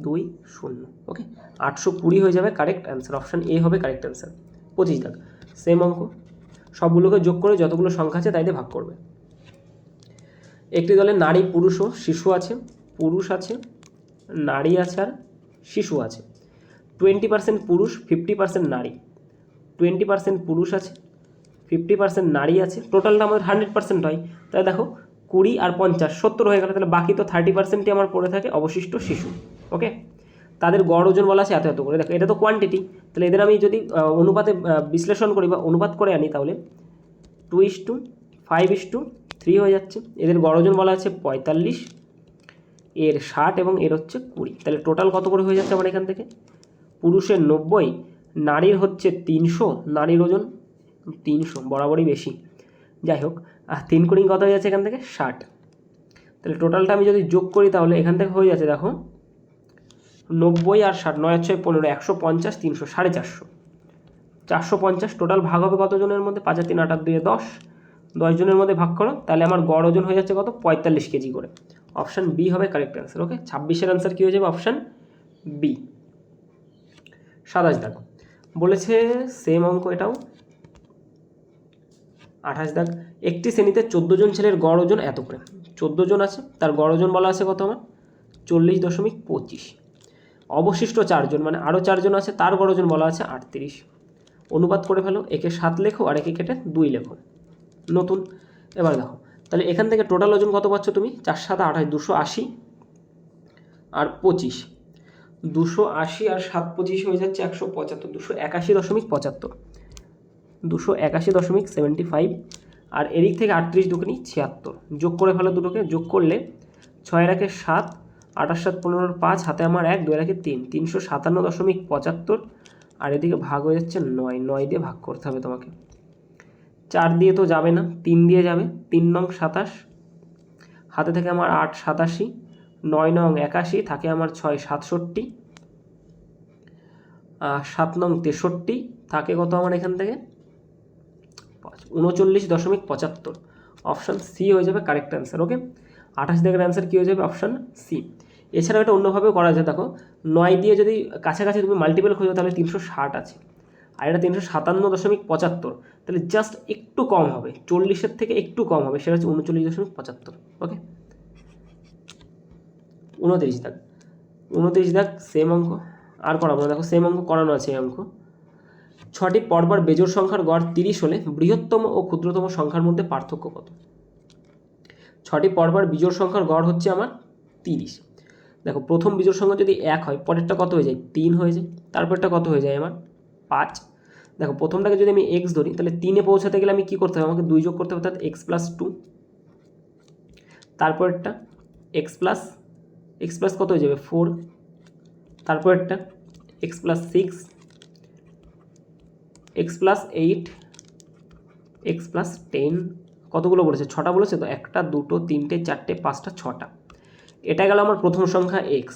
2 0। ওকে, 820 হয়ে যাবে কারেক্ট অ্যান্সার। অপশান এ হবে কারেক্ট অ্যান্সার। 25 দাগ, সেম অঙ্ক, সবগুলোকে যোগ করে যতগুলো সংখ্যা আছে তাই দিয়ে ভাগ করবে। একটি দলে নারী, পুরুষ ও শিশু আছে। পুরুষ আছে, নারী আছে আর শিশু আছে। 20% পুরুষ, 50% নারী। 20% পুরুষ আছে, 50% নারী আছে। টোটালটা আমাদের 100% হয়, তাহলে দেখো 20 আর 50 70 হয়ে গেল। তাহলে বাকি তো 30%ই আমার পড়ে থাকে অবশিষ্ট শিশু। ওকে, তাদের গড় ওজন বলা আছে এত এত করে। দেখো এটা তো কোয়ান্টিটি, তাহলে এদের আমি যদি অনুপাতে বিশ্লেষণ করি বা অনুপাত করে আনি, তাহলে 2:5:3 হয়ে যাচ্ছে। এদের গড় ওজন বলা আছে 45, এর 60 এবং এর হচ্ছে 20। তাহলে টোটাল কত করে হয়ে যাচ্ছে আমার এখান থেকে? পুরুষের 90, নারীর হচ্ছে 300, নারীর ওজন 300, বরাবরই বেশি। যাই হোক, 3 কুড়ি কত হয়ে যাচ্ছে এখান থেকে? 60। তাহলে টোটালটা আমি যদি যোগ করি তাহলে এখান থেকে হয়ে যাচ্ছে, দেখো 90 আর 60, 9 আর 6 15, 150, 300, 450, 450। টোটাল ভাগ হবে কতজনের মধ্যে? 5 আর 3 8 আর 2 10, 10 জনের মধ্যে ভাগ করো, তাহলে আমার গড় ওজন হয়ে যাচ্ছে কত? 45 কেজি করে। অপশান বি হবে কারেক্ট অ্যান্সার। ওকে, 26-এর অ্যান্সার কী হয়ে যাবে? Option B. 27 দাগ বলেছে সেম অঙ্ক, এটাও 28 দাগ, একটি শ্রেণীতে 14 জন ছেলের গড় ওজন এত করে। 14 জন আছে, তার গড় ওজন বলা আছে কত আমার? 40.25। অবশিষ্ট 4 জন, মানে আরও 4 জন আছে, তার গড় ওজন বলা আছে 38। অনুপাত করে ফেলো, একে 7 লেখো আর একে কেটে 2 লেখো, নতুন। এবার দেখো তাহলে এখান থেকে টোটাল ওজন কত পাচ্ছ তুমি? 4 7 28, 280 আর 25, 280 আর 7 25 হয়ে যাচ্ছে 175, 281.75, 281.75, আর এদিক থেকে 38 দুগুনি 76, যোগ করে ফেলো দুটোকে, যোগ করলে 6 রাখে 7, 28 7 15 5, হাতে আমার 1, 2 রাখে 3, 357.75, আর এদিকে ভাগ হয়ে যাচ্ছে 9, 9 দিয়ে ভাগ করতে হবে তোমাকে। 4 দিয়ে তো যাবে না, 3 দিয়ে যাবে, 3 নং 27, হাতে থেকে আমার 8 87, 9 নং 81, থাকে আমার 6 67, 7 নং 63, থাকে কত আমার এখান থেকে 39.75। অপশান সি হয়ে যাবে কারেক্ট অ্যান্সার। ওকে, 28 দাগের অ্যান্সার কী হয়ে যাবে? Option C. এছাড়াও এটা অন্যভাবেও করা যায়। দেখো 9 দিয়ে যদি কাছাকাছি তুমি মাল্টিপল খোঁজো তাহলে 360 আছে, আর এটা 357.75, তাহলে জাস্ট একটু কম হবে, 40-এর থেকে একটু কম হবে, সেটা হচ্ছে 39.75। ওকে, 29 দাগ, 29 দাগ সেম অঙ্ক আর করাবো না। দেখো সেম অঙ্ক করানো আছে এই অঙ্ক। 6টি পরপর বেজোড় সংখ্যার গড় 30 হলে বৃহত্তম ও ক্ষুদ্রতম সংখ্যার মধ্যে পার্থক্য কত? 6টি পরপর বিজোড় সংখ্যার গড় হচ্ছে আমার 30। দেখো প্রথম বিজোড় সংখ্যা যদি 1 হয়, পরেরটা কত হয়ে যায়? 3 হয়ে যায়, তারপরটা কত হয়ে যায় আমার? 5। দেখো প্রথমটাকে যদি আমি x ধরি, তাহলে 3-এ পৌঁছাতে গেলে আমি কী করতে হবে? আমাকে 2 যোগ করতে হবে, অর্থাৎ x+2। তারপরটা x প্লাস কত হয়ে যাবে? 4। তারপরটা x+6, x+8, x+10, কতগুলো বলেছে? 6টা বলেছে তো, 1টা 2টো 3টে 4টে 5টা 6টা। এটা গেল আমার প্রথম সংখ্যা x।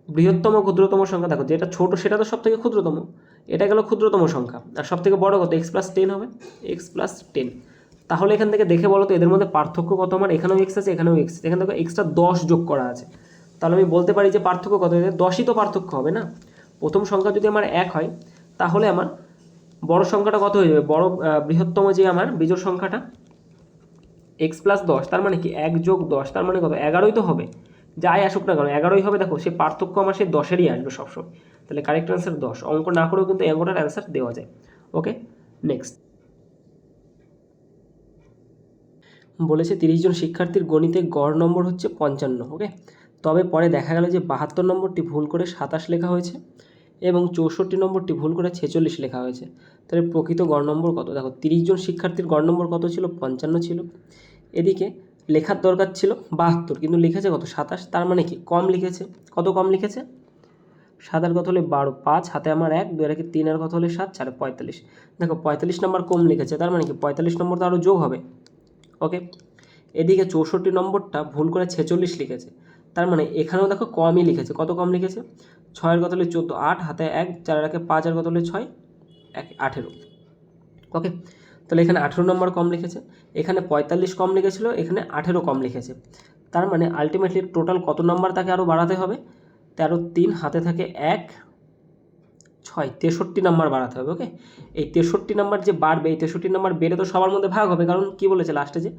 বৃহত্তম ক্ষুদ্রতম সংখ্যা, দেখো যেটা ছোট সেটা তো সব থেকে ক্ষুদ্রতম, এটা গেল ক্ষুদ্রতম সংখ্যা, আর সব থেকে বড় কত? x+10 হবে, x+10। তাহলে এখান থেকে দেখে বলো তো এদের মধ্যে পার্থক্য কত আমার? এখানেও x আছে, এখানেও x আছে, এখানে দেখো এক্সট্রা 10 যোগ করা আছে, তাহলে আমি বলতে পারি যে পার্থক্য কত? 10ই তো পার্থক্য হবে না। প্রথম সংখ্যা যদি আমার 1 হয়, তাহলে আমার বড় সংখ্যাটা কত হয়ে যাবে? বৃহত্তম যে আমার বিজোড় সংখ্যাটা x+10, তার মানে কি 1 যোগ 10, তার মানে কত? 11ই তো হবে, যাই আসুক না কেন 11ই হবে। দেখো সে পার্থক্য আমার সেই 10-এরই আসবে সবসময়, তাহলে কারেক্ট অ্যান্সার 10। অঙ্ক না করেও কিন্তু এই অঙ্কটার অ্যান্সার দেওয়া যায়। ওকে, নেক্সট বলেছে 30 জন শিক্ষার্থীর গণিতে গড় নম্বর হচ্ছে 55। ওকে, তবে পরে দেখা গেল যে 72 নম্বরটি ভুল করে 27 লেখা হয়েছে এবং 64 নম্বরটি ভুল করে 46 লেখা হয়েছে, তাহলে প্রকৃত গড় নম্বর কত? দেখো 30 জন শিক্ষার্থীর গড় নম্বর কত ছিল? 55 ছিল। এদিকে লেখার দরকার ছিল 72, কিন্তু লিখেছে কত? 27, তার মানে কি কম লিখেছে। কত কম লিখেছে? 7 আর কত হলে 12, 5, হাতে আমার 1, 2 রাখে 3, আর কত হলে 7, 4 45। দেখো 45 নম্বর কম লিখেছে, তার মানে কি 45 নম্বর তো আরও যোগ হবে। ওকে, এদিকে 64 নম্বরটা ভুল করে 46 লিখেছে, তার মানে এখানেও দেখো কমই লিখেছে। কত কম লিখেছে? 6 এর কত হলে 14, 8, হাতে 1, 4 রাখে 5, আর কত হলে 6, 1, 18। ওকে, তাহলে এখানে 18 নম্বর কম লিখেছে, এখানে 45 কম লিখেছিল, এখানে 18 কম লিখেছে, তার মানে আলটিমেটলি টোটাল কত নম্বর তাকে আরও বাড়াতে হবে? 13, 3, হাতে থাকে 1, 6, 63 নাম্বার বাড়াতে হবে। ওকে, এই 63 নাম্বার যে বাড়বে, এই 63 নাম্বার বেড়ে তো সবার মধ্যে ভাগ হবে, কারণ কি বলেছে লাস্টে যে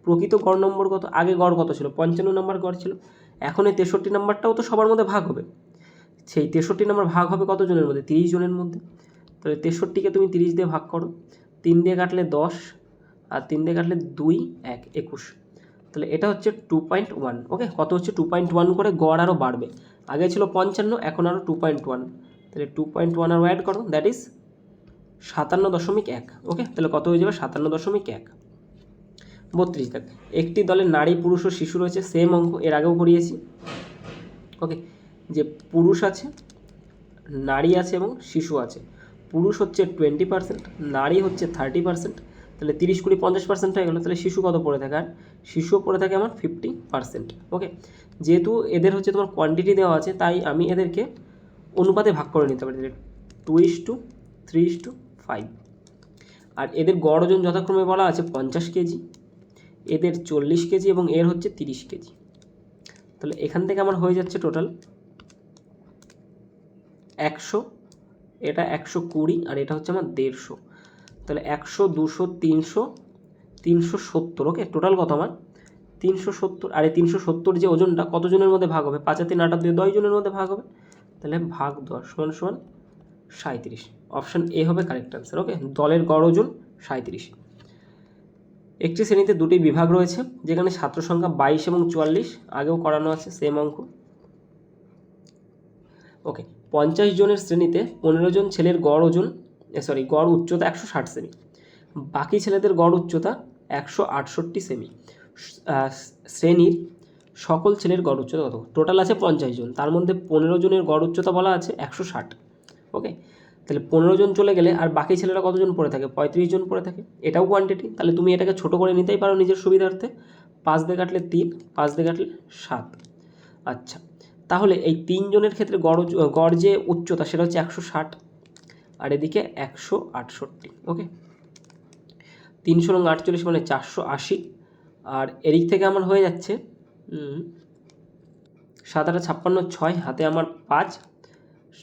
প্রকৃত গড় নম্বর কত? আগে গড় কত ছিল? 55 নাম্বার গড় ছিল, এখন এই 63 নাম্বারটাও তো সবার মধ্যে ভাগ হবে। সেই 63 নাম্বার ভাগ হবে কত জনের মধ্যে? 30 জনের মধ্যে। তাহলে 63কে তুমি 30 দিয়ে ভাগ করো, 3 দিয়ে কাটলে 10, আর 3 দিয়ে কাটলে 2, 1, 21। তাহলে এটা হচ্ছে 2.1। ওকে, কত হচ্ছে? 2.1 করে গড় আরও বাড়বে, আগে ছিল 55, এখন আরও 2.1, তাহলে 2.1 আরও অ্যাড করো, দ্যাট ইজ 57.1। ওকে, তাহলে কত হয়ে যাবে? 57.1। 32 দেখ, একটি দলে নারী, পুরুষ ও শিশু রয়েছে, সেম অঙ্ক এর আগেও করিয়েছি। ওকে, যে পুরুষ আছে, নারী আছে এবং শিশু আছে। পুরুষ হচ্ছে 20%, নারী হচ্ছে 30%, তাহলে 30, 20, 50% হয়ে গেলো। তাহলে শিশু কত পড়ে থাকে? আর শিশুও পড়ে থাকে আমার 50%। ওকে, যেহেতু এদের হচ্ছে তোমার কোয়ান্টিটি দেওয়া আছে, তাই আমি এদেরকে অনুপাতে ভাগ করে নিতে পারি, 2:3:5। আর এদের গড় ওজন যথাক্রমে বলা আছে 50 কেজি, এদের 40 কেজি এবং এর হচ্ছে 30 কেজি। তাহলে এখান থেকে আমার হয়ে যাচ্ছে টোটাল 100, এটা 120, আর এটা হচ্ছে আমার 150। তাহলে 100, 200, 300, 370। ওকে, টোটাল কত আমার? 370। আর এই 370 যে ওজনটা কত জনের মধ্যে ভাগ হবে? 5 আর 3 8 দিয়ে 10 জনের মধ্যে ভাগ হবে, তাহলে ভাগ 10 = 37। অপশান এ হবে কারেক্ট অ্যান্সার। ওকে, দলের গড় ওজন 37। একটি শ্রেণীতে দুটি বিভাগ রয়েছে, যেখানে ছাত্র সংখ্যা 22 এবং 44, আগেও করানো আছে সেম অঙ্ক। ওকে, 50 জনের শ্রেণীতে 15 জন ছেলের গড় উচ্চতা 160 সেমি, বাকি ছেলেদের গড় উচ্চতা 168 সেমি। শ্রেণীর সকল ছেলের গড় উচ্চতা কত? টোটাল আছে 50 জন, তার মধ্যে 15 জনের গড় উচ্চতা বলা আছে 160। ওকে, তাহলে 15 জন চলে গেলে আর বাকি ছেলেরা কতজন পড়ে থাকে? 35 জন পড়ে থাকে। এটাও কোয়ান্টিটি, তাহলে তুমি এটাকে ছোট করে নিতেই পারো নিজের সুবিধার্থে। 5 দিয়ে কাটলে 3, 5 দিয়ে কাটলে 7। আচ্ছা, তাহলে এই 3 জনের ক্ষেত্রে গড় যে উচ্চতা সেটা হচ্ছে 160, আর এদিকে 168। ওকে, 300 × 48 মানে 480, আর এদিক থেকে আমার হয়ে যাচ্ছে 7 8 56, 6 হাতে আমার 5,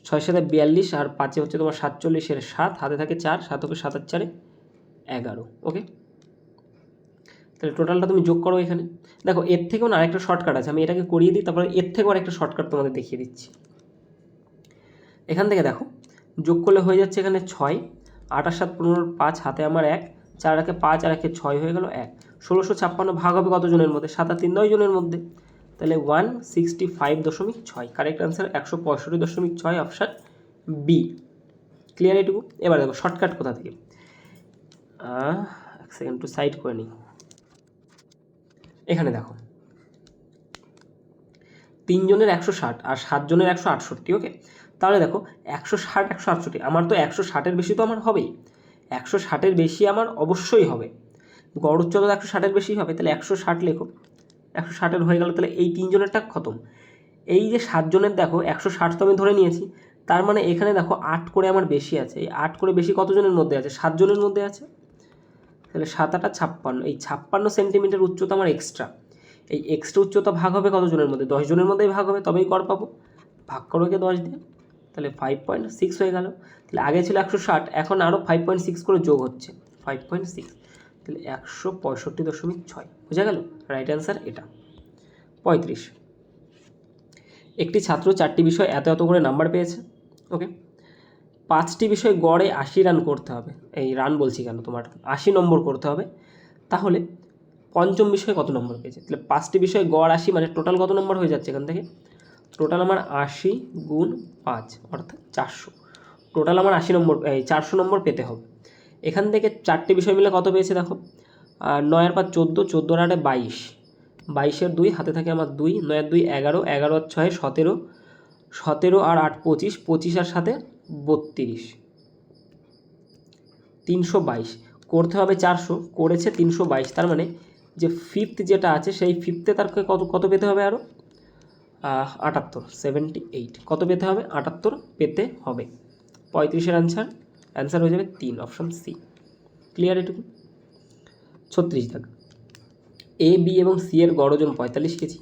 6 7 42, আর 5 হচ্ছে তোমার 47, এর 7 হাতে থাকে 4, 7 হবে 7 আর 4 11। ওকে, তাহলে টোটালটা তুমি যোগ করো এখানে। দেখো এর থেকেও না আরেকটা শর্টকাট আছে, আমি এটাকে করিয়ে দিই, তারপরে এর থেকেও আরেকটা শর্টকাট তোমাদের দেখিয়ে দিচ্ছি। এখান থেকে দেখো যোগ করলে হয়ে যাচ্ছে এখানে 6, 8 আর 7 15, 5 হাতে আমার 1, 4 রাখে 5 আর 1 6 হয়ে গেল 1। 1656 ভাগ হবে কত জনের মধ্যে? 7 আর 3 9 জনের মধ্যে, তাহলে 165.6। Correct answer 165.6, option B. Clear এটুকু? এবার দেখো শর্টকাট কোথা থেকে, এক সেকেন্ড একটু সাইড করে নিই। এখানে দেখো 3 জনের 160 আর 7 জনের 168। ওকে, তাহলে দেখো 160 168, আমার তো 160-এর বেশি তো আমার হবেই, 160-এর বেশি আমার অবশ্যই হবে, গড় উচ্চতা 160-এর বেশি হবে, তাহলে 160 লেখো। 160-এর হয়ে গেল, তাহলে এই 3 জনেরটা খতম। এই যে 7 জনের দেখো 160 তো আমি ধরে নিয়েছি, তার মানে এখানে দেখো 8 করে আমার বেশি আছে। এই 8 করে বেশি কত জনের মধ্যে আছে? 7 জনের মধ্যে আছে। তাহলে 7 8 56, এই 56 সেন্টিমিটার উচ্চতা আমার এক্সট্রা। এই এক্সট্রা উচ্চতা ভাগ হবে কত জনের মধ্যে? 10 জনের মধ্যেই ভাগ হবে, তবেই গড় পাবো। ভাগ করো কে 10 দিয়ে, তাহলে 5.6 হয়ে গেল। তাহলে আগে ছিল 160, এখন আরও 5.6 করে যোগ হচ্ছে, 5.6, তাহলে 165.6। বোঝা গেল? রাইট অ্যান্সার এটা। 35, একটি ছাত্র 4টি বিষয় এত এত করে নাম্বার পেয়েছে। ওকে, 5টি বিষয় গড়ে 80 রান করতে হবে। এই রান বলছি কেন, তোমার 80 নম্বর করতে হবে। তাহলে পঞ্চম বিষয়ে কত নম্বর পেয়েছে? তাহলে 5টি বিষয় গড় 80, মানে টোটাল কত নম্বর হয়ে যাচ্ছে এখান থেকে? টোটাল আমার 80 × 5 অর্থাৎ 400। টোটাল আমার 80 নম্বর, 400 নম্বর পেতে হবে। এখান থেকে 4টি বিষয় মিলে কত পেয়েছে দেখো, 9 আর 5 14, 14 আর 8 22, 22 এর 2 হাতে থাকে আমার 2, 9 আর 2 11, 11 আর 6 17, 17 আর 8 25, 25 আর 7 32, 322 করতে হবে। 400 করেছে 322, তার মানে যে ফিফথ যেটা আছে সেই ফিফথে তার কত পেতে হবে? আরও 78, 78 কত পেতে হবে? 78 পেতে হবে। 35-এর অ্যান্সার হয়ে যাবে 3, অপশান সি। ক্লিয়ার এটুকু? 36 দাগ, এ বি এবং সি এর গড় ওজন 45 কেজি,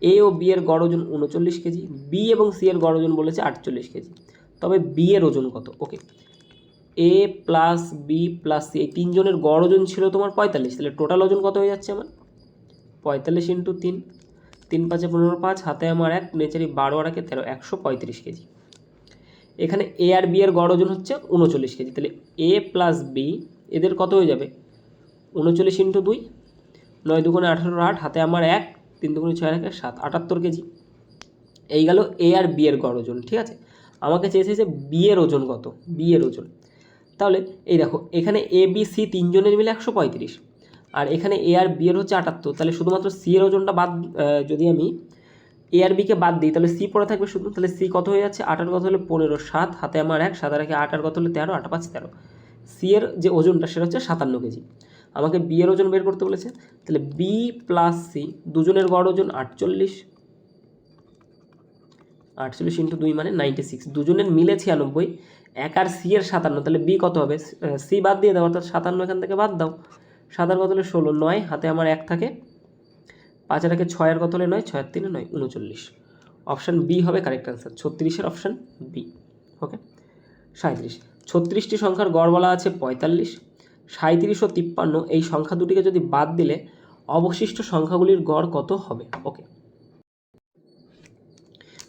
এ ও বি এর গড় ওজন 39 কেজি, বি এবং সি এর গড় ওজন বলেছে 48 কেজি, তবে বি এর ওজন কত? ওকে, এ প্লাস বি প্লাস সি এই 3 জনের গড় ওজন ছিল তোমার 45, তাহলে টোটাল ওজন কত হয়ে যাচ্ছে আমার? 45 × 3, 3 5 15, 5 হাতে আমার 1, নেচারি 12 আর 1 13, 135 কেজি। এখানে এ আর বি এর গড় ওজন হচ্ছে 39 কেজি, তাহলে এ প্লাস বি এদের কত হয়ে যাবে? 39 × 2, 9 2 18, 8 হাতে আমার 1, 3 2 6 আর 1 7, 78 কেজি। এই গেল এ আর বি এর গড় ওজন। ঠিক আছে, আমাকে চেয়েছে যে বি এর ওজন কত, বি এর ওজন। তাহলে এই দেখো এখানে এ বি সি 3 জনের মিলে 135, আর এখানে এ আর বি এর হচ্ছে 78, তাহলে শুধুমাত্র সি এর ওজনটা বাদ, যদি আমি এ আর বিকে বাদ দিই তাহলে সি পড়ে থাকবে শুধু। তাহলে সি কত হয়ে যাচ্ছে? 8 আর কত হলে 15, 7 হাতে আমার 1, 7 আর 1 8 আর কত হলে 13, 8 5 13। সি এর যে ওজনটা সেটা হচ্ছে 57 কেজি। আমাকে বি এর ওজন বের করতে বলেছে, তাহলে বি প্লাস সি দুজনের গড় ওজন 48, 48 × 2 মানে 96, দুজনের মিলে 96, 1 আর সি এর 57, তাহলে বি কত হবে? সি বাদ দিয়ে দাও, অর্থাৎ 57 এখান থেকে বাদ দাও, 7 আর কত হলে 16, 9 হাতে আমার 1 থাকে, 5 আর 1 6 আর কত হলে 9, 6 আর 3 9, 39। অপশান বি হবে কারেক্ট অ্যান্সার, 36-এর অপশান বি। ওকে, 37, 36টি সংখ্যার গড় বলা আছে 45, 37 ও 53 এই সংখ্যা দুটিকে যদি বাদ দিলে অবশিষ্ট সংখ্যাগুলির গড় কত হবে? ওকে,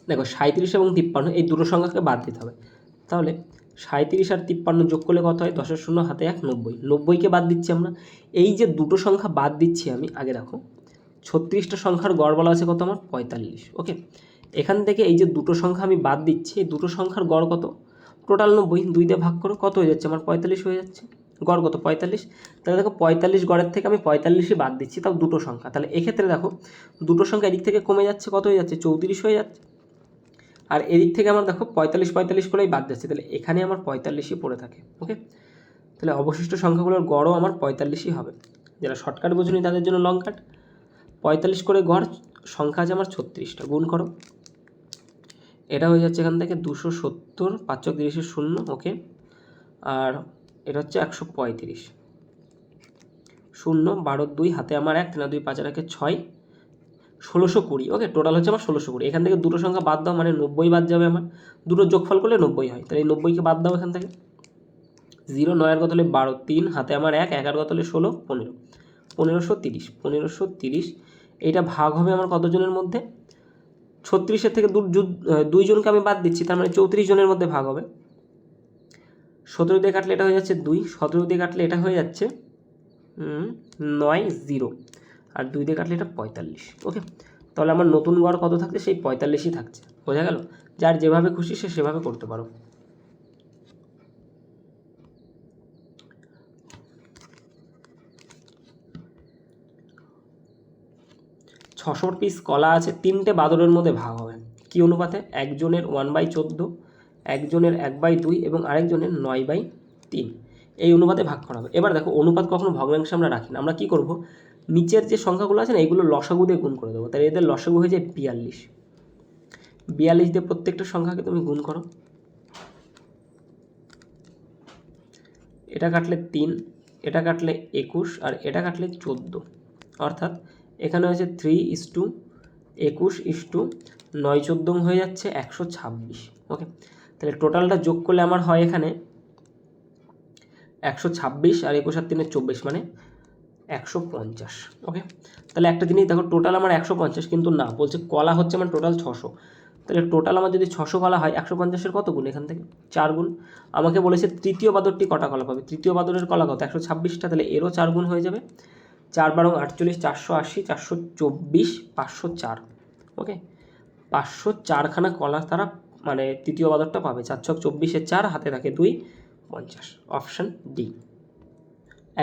দেখো 37 এবং 53 এই দুটো সংখ্যাকে বাদ দিতে হবে, তাহলে 37 আর 53 যোগ করলে কত হয়? 10 এর 0 হাতে 1, 90, 90কে বাদ দিচ্ছি আমরা। এই যে দুটো সংখ্যা বাদ দিচ্ছি আমি, আগে দেখো 36টা সংখ্যার গড় বলা আছে কত আমার? 45। ওকে, এখান থেকে এই যে দুটো সংখ্যা আমি বাদ দিচ্ছি, এই দুটো সংখ্যার গড় কত? টোটাল 90, 2 দিয়ে ভাগ করো, কত হয়ে যাচ্ছে আমার? 45 হয়ে যাচ্ছে। গড় কত 45, তাহলে দেখো 45 গড়ের থেকে আমি 45ই বাদ দিচ্ছি, তাও দুটো সংখ্যা। তাহলে এক্ষেত্রে দেখো দুটো সংখ্যা এদিক থেকে কমে যাচ্ছে, কত হয়ে যাচ্ছে 34 হয়ে যাচ্ছে, আর এদিক থেকে আমার দেখো 45 করেই বাদ যাচ্ছে, তাহলে এখানে আমার 45ই পড়ে থাকে। ওকে, তাহলে অবশিষ্ট সংখ্যাগুলোর গড়ও আমার 45ই হবে। যারা শর্টকাট বোঝেনি তাদের জন্য লং কাট। 45 করে গড় সংখ্যা আছে আমার 36টা, গুণ করো, এটা হয়ে যাচ্ছে এখান থেকে 270, 5 × 30 শূন্য। ওকে, আর এটা হচ্ছে 135, শূন্য 12 2 হাতে আমার 1, 3 2 5 আর 1 6, 1620। ওকে, টোটাল হচ্ছে আমার 1620। এখান থেকে দুটো সংখ্যা বাদ দাও, মানে 90 বাদ যাবে আমার, দুটো যোগফল করলে 90 হয়, তাহলে এই 90কে বাদ দাও এখান থেকে। 0 9 আর কত হলে 12, 3 হাতে আমার 1, 1 আর কত হলে 16, 15, 1530, 1530। এইটা ভাগ হবে আমার কতজনের মধ্যে, 36-এর থেকে দুইজনকে আমি বাদ দিচ্ছি, তার মানে 34 জনের মধ্যে ভাগ হবে। 17 দিয়ে কাটলে এটা হয়ে যাচ্ছে 2, 17 দিয়ে কাটলে এটা হয়ে যাচ্ছে 9 0, আর 2 দিয়ে কাটলে এটা 45। ওকে, তাহলে আমার নতুন গড় কত থাকছে, সেই 45ই থাকছে। বোঝা গেল? যার যেভাবে খুশি সে সেভাবে করতে পারো। ছশোর পিস কলা আছে, 3টে বাদরের মধ্যে ভাগ হবে কি অনুপাতে, একজনের 1/14, একজনের 1/2 এবং আরেকজনের 9/3, এই অনুপাতে ভাগ করা হবে। এবার দেখো অনুপাত কখনো ভগ্নাংশে আমরা রাখি না, আমরা কি করব, নিচের যে সংখ্যাগুলো আছে না এগুলো লসাগু দিয়ে গুণ করে দেবো, তাহলে এদের লসাগু হয়ে যায় 42। 42 দিয়ে প্রত্যেকটা সংখ্যাকে তুমি গুণ করো, এটা কাটলে 3, এটা কাটলে 21, আর এটা কাটলে 14, অর্থাৎ এখানে হয়েছে 3:21:9 14 হয়ে যাচ্ছে 126। ওকে, তাহলে টোটালটা যোগ করলে আমার হয় এখানে 126, আর 21 আর 3 24, মানে 150। ওকে, তাহলে একটা জিনিস দেখো, টোটাল আমার 150, কিন্তু না বলছে কলা হচ্ছে আমার টোটাল 600, তাহলে টোটাল আমার যদি 600 কলা হয় 150-এর কত গুণ, এখান থেকে 4 গুণ। আমাকে বলেছে তৃতীয় বাদরটি কটা কলা পাবে, তৃতীয় বাদরের কলা কত 126টা, তাহলে এরও 4 গুণ হয়ে যাবে, 4 × 48, 480, 424, 504। ওকে, 504খানা কলা তারা মানে তৃতীয় বাদরটা পাবে। 4 × 24, 4 হাতে থাকে 2, 50। Option D.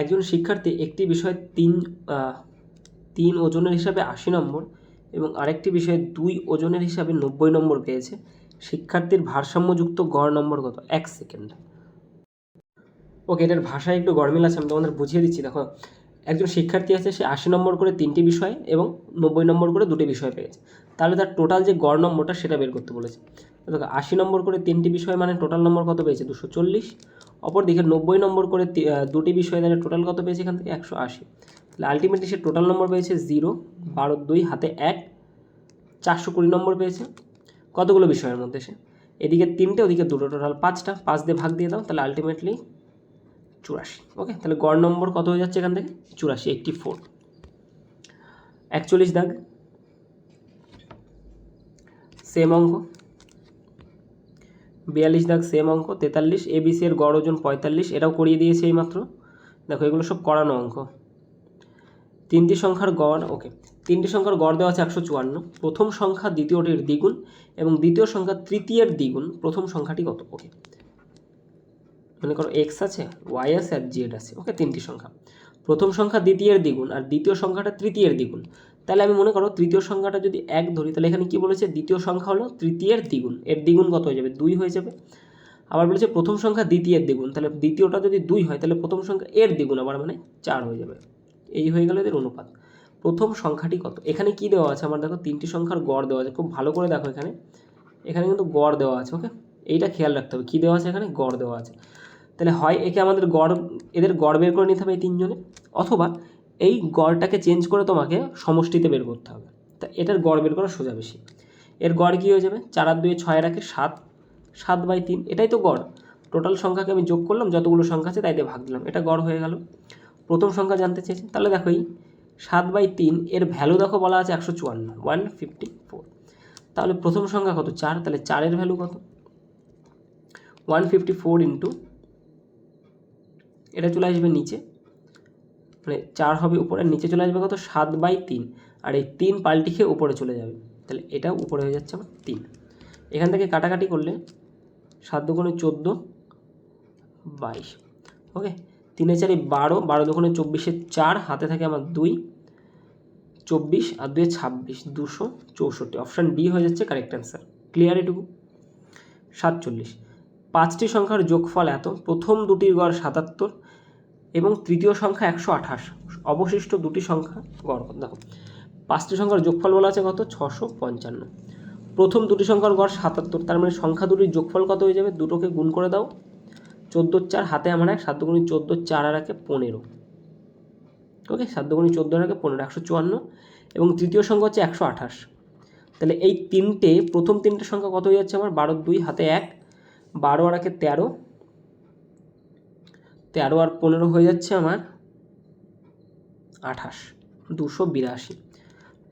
একজন শিক্ষার্থী একটি বিষয়ে 3 ওজনের হিসাবে 80 নম্বর এবং আরেকটি বিষয়ে 2 ওজনের হিসাবে 90 নম্বর পেয়েছে। শিক্ষার্থীর ভারসাম্যযুক্ত গড় নম্বর কত? 1 সেকেন্ড। ওকে, এটার ভাষায় একটু গড়মিল আছে, আমি তোমাদের বুঝিয়ে দিচ্ছি। দেখো, একজন শিক্ষার্থী আছে, সে 80 নম্বর করে 3টি বিষয় এবং 90 নম্বর করে 2টি বিষয় পেয়েছে, তাহলে তার টোটাল যে গড় নম্বরটা সেটা বের করতে বলেছে। দেখো 80 নম্বর করে 3টি বিষয় মানে টোটাল নম্বর কত পেয়েছে 240, অপরদিকে 90 নম্বর করে 2টি বিষয় তাহলে টোটাল কত পেয়েছে এখান থেকে 180, তাহলে আলটিমেটলি সে টোটাল নম্বর পেয়েছে 0, 12 2 হাতে 1, 420 নম্বর পেয়েছে। কতগুলো বিষয়ের মধ্যে সে, এদিকে 3টে ওদিকে 2টো, টোটাল 5টা, 5 দিয়ে ভাগ দিয়ে দাও, তাহলে আলটিমেটলি 84। ওকে, তাহলে গড় নম্বর কত হয়ে যাচ্ছে এখান থেকে 84, 84। 41 দাগ সেম অঙ্ক। 42 দাগ সেম অঙ্ক। 43 ABC এর গড় ওজন 45, এটাও করিয়ে দিয়েছে এই মাত্র। দেখো এগুলো সব করানো অঙ্ক। 3টি সংখ্যার গড়, ওকে 3টি সংখ্যার গড় দেওয়া আছে 154, প্রথম সংখ্যা দ্বিতীয়টির দ্বিগুণ এবং দ্বিতীয় সংখ্যা তৃতীয়ের দ্বিগুণ, প্রথম সংখ্যাটি কত? ওকে, মনে করো x আছে, y আছে আর z আছে। ওকে, 3টি সংখ্যা, প্রথম সংখ্যা দ্বিতীয়ের দ্বিগুণ আর দ্বিতীয় সংখ্যাটা তৃতীয়ের দ্বিগুণ। তাহলে আমি মনে করো তৃতীয় সংখ্যাটা যদি 1 ধরি, তাহলে এখানে কি বলেছে, দ্বিতীয় সংখ্যা হলো তৃতীয়ের দ্বিগুণ, এর দ্বিগুণ কত হয়ে যাবে 2 হয়ে যাবে। আবার বলেছে প্রথম সংখ্যা দ্বিতীয়ের দ্বিগুণ, তাহলে দ্বিতীয়টা যদি 2 হয় তাহলে প্রথম সংখ্যা এর দ্বিগুণ আবার মানে 4 হয়ে যাবে। এই হয়ে গেল এদের অনুপাত। প্রথম সংখ্যাটি কত? এখানে কি দেওয়া আছে আমার, দেখো 3টি সংখ্যার গড় দেওয়া আছে, খুব ভালো করে দেখো এখানে, এখানে কিন্তু গড় দেওয়া আছে। ওকে, এইটা খেয়াল রাখতে হবে, কী দেওয়া আছে এখানে, গড় দেওয়া আছে। তাহলে হয় একে আমাদের গড়, এদের গড় বের করে নিতে হবে এই 3 জনে, অথবা এই গড়টাকে চেঞ্জ করে তোমাকে সমষ্টিতে বের করতে হবে। তা এটার গড় বের করা সোজা বেশি। এর গড় কী হয়ে যাবে, 4 আর 2 6 রাখে 7, 7/3, এটাই তো গড়। টোটাল সংখ্যাকে আমি যোগ করলাম, যতগুলো সংখ্যা আছে তাই দিয়ে ভাগ দিলাম, এটা গড় হয়ে গেল। প্রথম সংখ্যা জানতে চেয়েছি, তাহলে দেখো এই 7/3 এর ভ্যালু দেখো বলা আছে 154, 154। তাহলে প্রথম সংখ্যা কত 4, তাহলে 4-এর ভ্যালু কত 154 ইন্টু, এটা চলে আসবে নিচে, মানে 4 হবে উপরে, নিচে চলে আসবে কত 7/3, আর এই 3 পাল্টি খেয়ে উপরে চলে যাবে, তাহলে এটা উপরে হয়ে যাচ্ছে আমার 3। এখান থেকে কাটাকাটি করলে 7 × 2 = 14, 22। ওকে, 3 4 12, 12 দুগুণে 24 4, হাতে থাকে আমার 2, 24 আর 2 26, 264। অপশান ডি হয়ে যাচ্ছে কারেক্ট অ্যান্সার। ক্লিয়ার এটুকু? 47, 5টি সংখ্যার যোগফল এত, প্রথম দুটির গড় 77 এবং তৃতীয় সংখ্যা 128, অবশিষ্ট দুটি সংখ্যা গড় কত? দেখো 5টি সংখ্যার যোগফল বলা আছে কত? 655। প্রথম দুটি সংখ্যার গড় 77, তার মানে সংখ্যা দুটির যোগফল কত হয়ে যাবে? দুটোকে গুণ করে দাও, 14 4, হাতে আমার 1, 7 গুণে 14, 4 আর 1 15। ওকে, 7 গুণে 14 আর 1 15, 154। এবং তৃতীয় সংখ্যা হচ্ছে 128। তাহলে এই প্রথম তিনটে সংখ্যা কত হয়ে যাচ্ছে আমার? 12 2, হাতে 1, 12 আর 1 13, 13 আর 15 হয়ে যাচ্ছে আমার 28, 282,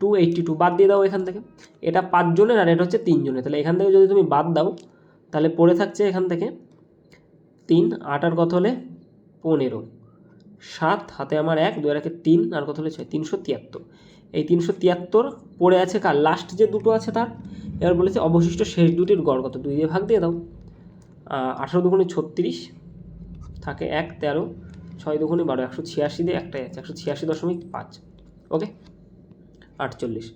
282। বাদ দিয়ে দাও এখান থেকে, এটা 5 জনের আর এটা হচ্ছে 3 জনের। তাহলে এখান থেকে যদি তুমি বাদ দাও তাহলে পড়ে থাকছে এখান থেকে 3, 8 আর কত হলে 15, 7, হাতে আমার 1, 2 আর 1 3 আর কত হলে 6, 373। এই 373 পড়ে আছে কার? লাস্ট যে দুটো আছে তার। এবার বলেছে অবশিষ্ট শেষ দুটির গড় কত? 2 দিয়ে ভাগ দিয়ে দাও। 18 দুগুণে 36, থাকে 1, 13, 6 দুগুণে 12, 186 দিয়ে একটাই আছে, 186.5। ওকে, 48,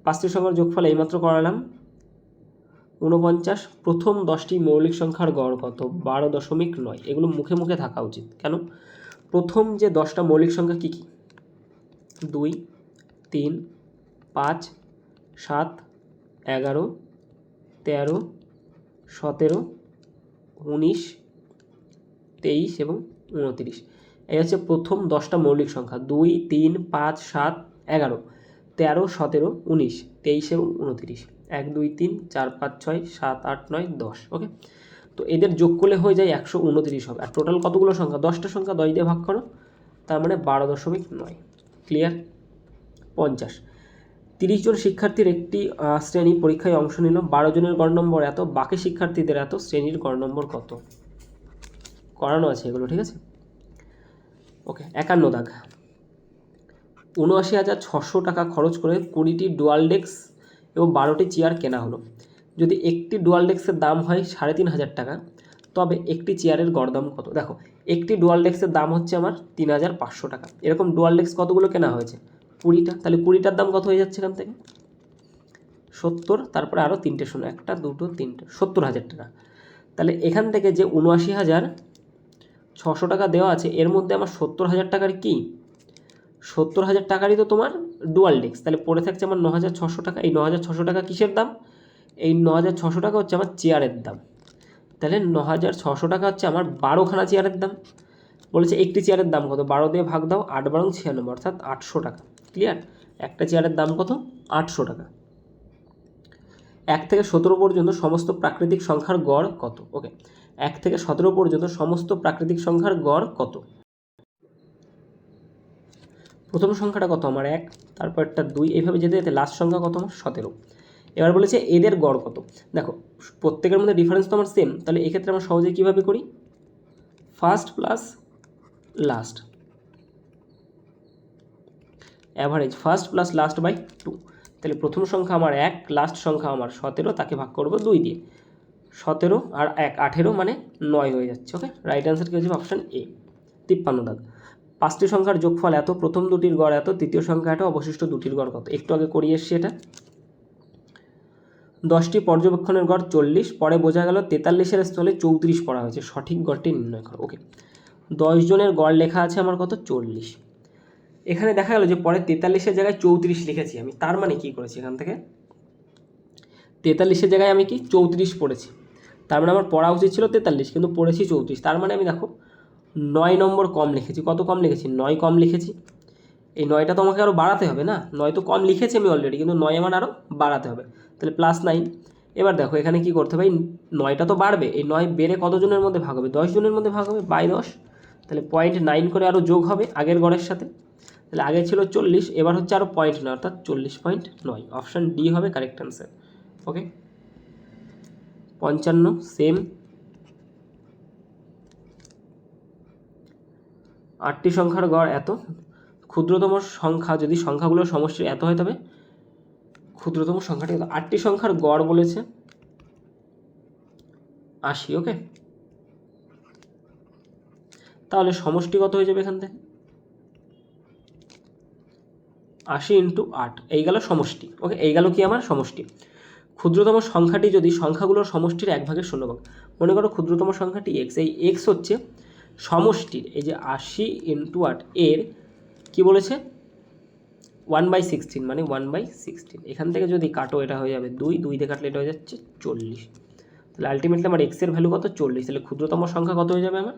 5টি সংখ্যার যোগফল এইমাত্র করালাম 49। প্রথম 10টি মৌলিক সংখ্যার গড় কত? 12.9। এগুলো মুখে মুখে থাকা উচিত। কেন? প্রথম যে 10টা মৌলিক সংখ্যা কী কী? 2, 3, 5, 7, 11, 13, 17, 19, 23 এবং 29। এই হচ্ছে প্রথম 10টা মৌলিক সংখ্যা। 2, 3, 5, 7, 11, 13, 17, 19, 23 এবং 29। 1 2 3 4 5 6 7 8 9 10। ওকে, তো এদের যোগ করলে হয়ে যায় 129 হবে। আর টোটাল কতগুলো সংখ্যা? 10টা সংখ্যা 10 দিয়ে ভাগ করো, তার মানে 12.9। ক্লিয়ার? 50, 30 জন শিক্ষার্থীর একটি শ্রেণী পরীক্ষায় অংশ নিল, 12 জনের গড় নম্বর এত, বাকি শিক্ষার্থীদের এত, শ্রেণীর গড় নম্বর কত? করানো আছে এগুলো, ঠিক আছে? ওকে, 51 দাগ, 79,600 টাকা খরচ করে 20টি ডুয়াল ডেস্ক এবং 12টি চেয়ার কেনা হলো। যদি একটি ডুয়াল ডেস্কের দাম হয় 3,500 টাকা, তবে একটি চেয়ারের গড় দাম কত? দেখো, একটি ডুয়াল ডেস্কের দাম হচ্ছে আমার 3,500 টাকা। এরকম ডুয়াল ডেস্ক কতগুলো কেনা হয়েছে? 20টা। তাহলে 20টার দাম কত হয়ে যাচ্ছে এখান থেকে? 70, তারপরে আরও 3টে শূন্য, 1 2 3, 70,000 টাকা। তাহলে এখান থেকে যে 79,600 টাকা দেওয়া আছে, এর মধ্যে আমার 70,000 টাকার কি? 70,000 টাকারই তো তোমার ডুয়াল ডেস্ক। তাহলে পড়ে থাকছে আমার 9,600 টাকা। এই 9,600 টাকা কিসের দাম? এই 9,600 টাকা হচ্ছে আমার চেয়ারের দাম। তাহলে 9,600 টাকা হচ্ছে আমার 12খানা চেয়ারের দাম। বলেছে একটি চেয়ারের দাম কত? 12 দিয়ে ভাগ দাও, 8 12 96, অর্থাৎ 800 টাকা। ক্লিয়ার? একটা চেয়ারের দাম কত? 800 টাকা। 1 থেকে 17 পর্যন্ত সমস্ত প্রাকৃতিক সংখ্যার গড় কত? ওকে, 1 থেকে 17 পর্যন্ত সমস্ত প্রাকৃতিক সংখ্যার গড় কত? প্রথম সংখ্যাটা কত আমার? 1, তারপরটা 2, এইভাবে যেতে যেতে লাস্ট সংখ্যা কত আমার? 17। এবার বলেছে এদের গড় কত। দেখো, প্রত্যেকের মধ্যে ডিফারেন্স তো আমার সেম, তাহলে এক্ষেত্রে আমরা সহজে কীভাবে করি? First plus last, average first plus last by 2। তাহলে প্রথম সংখ্যা আমার 1, লাস্ট সংখ্যা আমার 17, তাকে ভাগ করবো 2 দিয়ে। 17 আর 1 18, মানে 9 হয়ে যাচ্ছে। ওকে, রাইট অ্যান্সার কী হচ্ছে? Option A. 53 দাগ, 5টি সংখ্যার যোগফল এত, প্রথম দুটির গড় এত, তৃতীয় সংখ্যা এত, অবশিষ্ট দুটির গড় কত? একটু আগে করিয়ে এসছি এটা। 10টি পর্যবেক্ষণের গড় 40, পরে বোঝা গেল 43-এর স্থলে 34 পড়া হয়েছে, সঠিক গড়টি নির্ণয় করো। ওকে, 10 জনের গড় লেখা আছে আমার কত? 40। এখানে দেখা গেল যে পরে 43-এর জায়গায় 34 লিখেছি আমি। তার মানে কি করেছি? এখান থেকে 43-এর জায়গায় আমি কি 34 পড়েছি। তার মানে আমার পড়া উচিত ছিল 43, কিন্তু পড়েছি 34। তার মানে আমি দেখো 9 নম্বর কম লিখেছি। কত কম লিখেছি? 9 কম লিখেছি। এই 9টা তো আমাকে আরও বাড়াতে হবে না? 9 তো কম লিখেছি আমি অলরেডি, কিন্তু 9 আমার আরও বাড়াতে হবে। তাহলে +9। এবার দেখো এখানে কি করতে হবে? 9টা তো বাড়বে, এই 9 বেড়ে কতজনের মধ্যে ভাগ হবে? 10 জনের মধ্যে ভাগ হবে বাই 10। তাহলে 0.9 করে আরও যোগ হবে আগের গড়ের সাথে। তাহলে আগে ছিল 40, এবার হচ্ছে আরও 0.9, অর্থাৎ 40.9। অপশান ডি হবে কারেক্ট অ্যান্সার। ওকে, 55 সেম। 8টি সংখ্যার গড় এত, ক্ষুদ্রতম সংখ্যা যদি সংখ্যাগুলোর সমষ্টির এত হয় তবে ক্ষুদ্রতম সংখ্যাটি কত? 8টি সংখ্যার গড় বলেছে 80। ওকে, তাহলে সমষ্টি কত হয়ে যাবে এখান থেকে? 80 × 8, এই গেল সমষ্টি। ওকে, এই গেল কি আমার সমষ্টি। ক্ষুদ্রতম সংখ্যাটি যদি সংখ্যাগুলোর সমষ্টির 1/16 ভাগ, মনে করো ক্ষুদ্রতম সংখ্যাটি x, এই x হচ্ছে সমষ্টির, এই যে 80 × 8 এর কি বলেছে 1/16, মানে 1/16। এখান থেকে যদি কাটো এটা হয়ে যাবে 2, 2 দিয়ে কাটলে এটা হয়ে যাচ্ছে 40। তাহলে আলটিমেটলি আমার x এর ভ্যালু কত? 40। তাহলে ক্ষুদ্রতম সংখ্যা কত হয়ে যাবে আমার?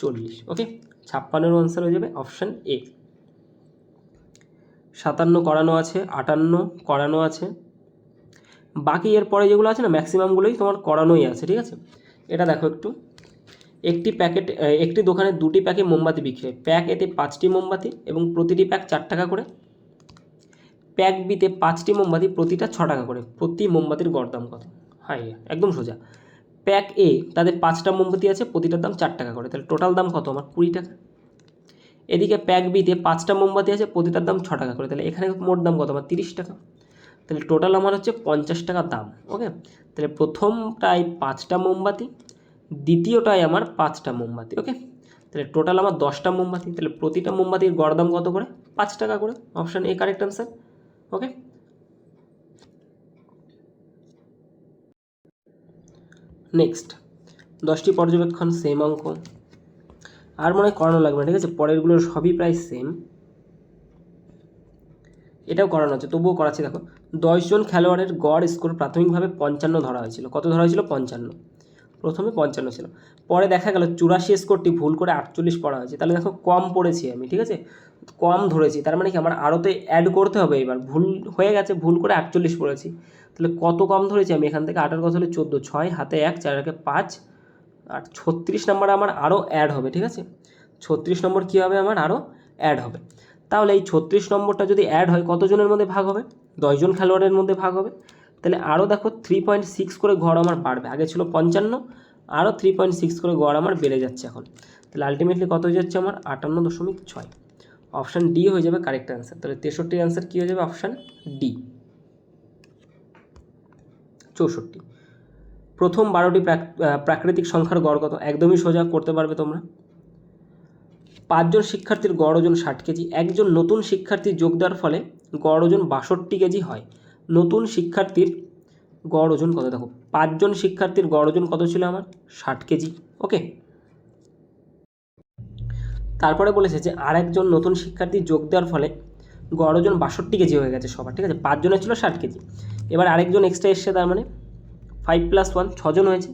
40। ওকে, 56 আনসার হয়ে যাবে অপশান এ। 57 করানো আছে, 58 করানো আছে, বাকি এর পরে যেগুলো আছে না ম্যাক্সিমামগুলোই তোমার করানোই আছে, ঠিক আছে। এটা দেখো একটু, একটি দোকানে 2টি প্যাকে মোমবাতি বিক্রি হয়। প্যাক এতে 5টি মোমবাতি এবং প্রতিটি প্যাক 4 টাকা করে। প্যাক বিতে 5টি মোমবাতি, প্রতিটা 6 টাকা করে। প্রতি মোমবাতির গড় দাম কত? হ্যাঁ, একদম সোজা। প্যাক এ তাদের 5টা মোমবাতি আছে, প্রতিটার দাম 4 টাকা করে, তাহলে টোটাল দাম কত আমার? 20 টাকা। এদিকে প্যাক বিতে 5টা মোমবাতি আছে, প্রতিটার দাম 6 টাকা করে, তাহলে এখানে মোট দাম কত আমার? 30 টাকা। তাহলে টোটাল আমার হচ্ছে 50 টাকা দাম। ওকে, তাহলে প্রথমটায় 5টা মোমবাতি, দ্বিতীয়টায় আমার 5টা মোমবাতি। ওকে, তাহলে টোটাল আমার 10টা মোমবাতি, তাহলে প্রতিটা মোমবাতির গড় দাম কত করে? 5 টাকা করে। Option A correct answer. Okay, next 10টি পর্যবেক্ষণ, সেম অঙ্ক, আর মনে হয় করানো লাগবে না, ঠিক আছে। পরেরগুলোর সবই প্রায় সেম, এটাও করানো আছে, তবুও করাচ্ছি। দেখো, 10 জন খেলোয়াড়ের গড় স্কোর প্রাথমিকভাবে 55 ধরা হয়েছিল। কত ধরা হয়েছিল? 55। প্রথমে 55 ছিল, পরে দেখা গেল 84 স্কোরটি ভুল করে 48 পড়া হয়েছে। তাহলে দেখো কম পড়েছি আমি, ঠিক আছে, কম ধরেছি, তার মানে কি আমার আরও তো অ্যাড করতে হবে। এবার ভুল হয়ে গেছে, ভুল করে 48 পড়েছি, তাহলে কত কম ধরেছি আমি এখান থেকে? 8 কথা হলে 14, 6 হাতে 1, 4 একে 5, আর 36 নম্বর আমার আরও অ্যাড হবে, ঠিক আছে। 36 নম্বর কী হবে আমার? আরও অ্যাড হবে। তাহলে এই 36 নম্বরটা যদি অ্যাড হয় কতজনের মধ্যে ভাগ হবে? 10 জন খেলোয়াড়ের মধ্যে ভাগ হবে। তাহলে আরও দেখো 3.6 করে গড় আমার বাড়বে। আগে ছিল 55, আরও 3.6 করে গড় আমার বেড়ে যাচ্ছে এখন। তাহলে আলটিমেটলি কত হয়ে যাচ্ছে আমার? 58.6। অপশান ডি হয়ে যাবে কারেক্ট অ্যান্সার। তাহলে 63 অ্যান্সার কী হয়ে যাবে? Option D. 64। প্রথম 12টি প্রাকৃতিক সংখ্যার গড় কত? একদমই সোজা, করতে পারবে তোমরা। 5 জন শিক্ষার্থীর গড় ওজন 60 কেজি। একজন নতুন শিক্ষার্থী যোগ দেওয়ার ফলে গড় ওজন 62 কেজি হয়। নতুন শিক্ষার্থীর গড় ওজন কত? দেখো, 5 জন শিক্ষার্থীর গড় ওজন কত ছিল আমার? 60 কেজি। ওকে, তারপরে বলেছে যে আরেকজন নতুন শিক্ষার্থী যোগ দেওয়ার ফলে গড় ওজন 62 কেজি হয়ে গেছে সবার, ঠিক আছে। 5 জনের ছিল 60 কেজি, এবার আরেকজন এক্সট্রা এসছে, তার মানে 5 + 1 6 জন হয়েছে।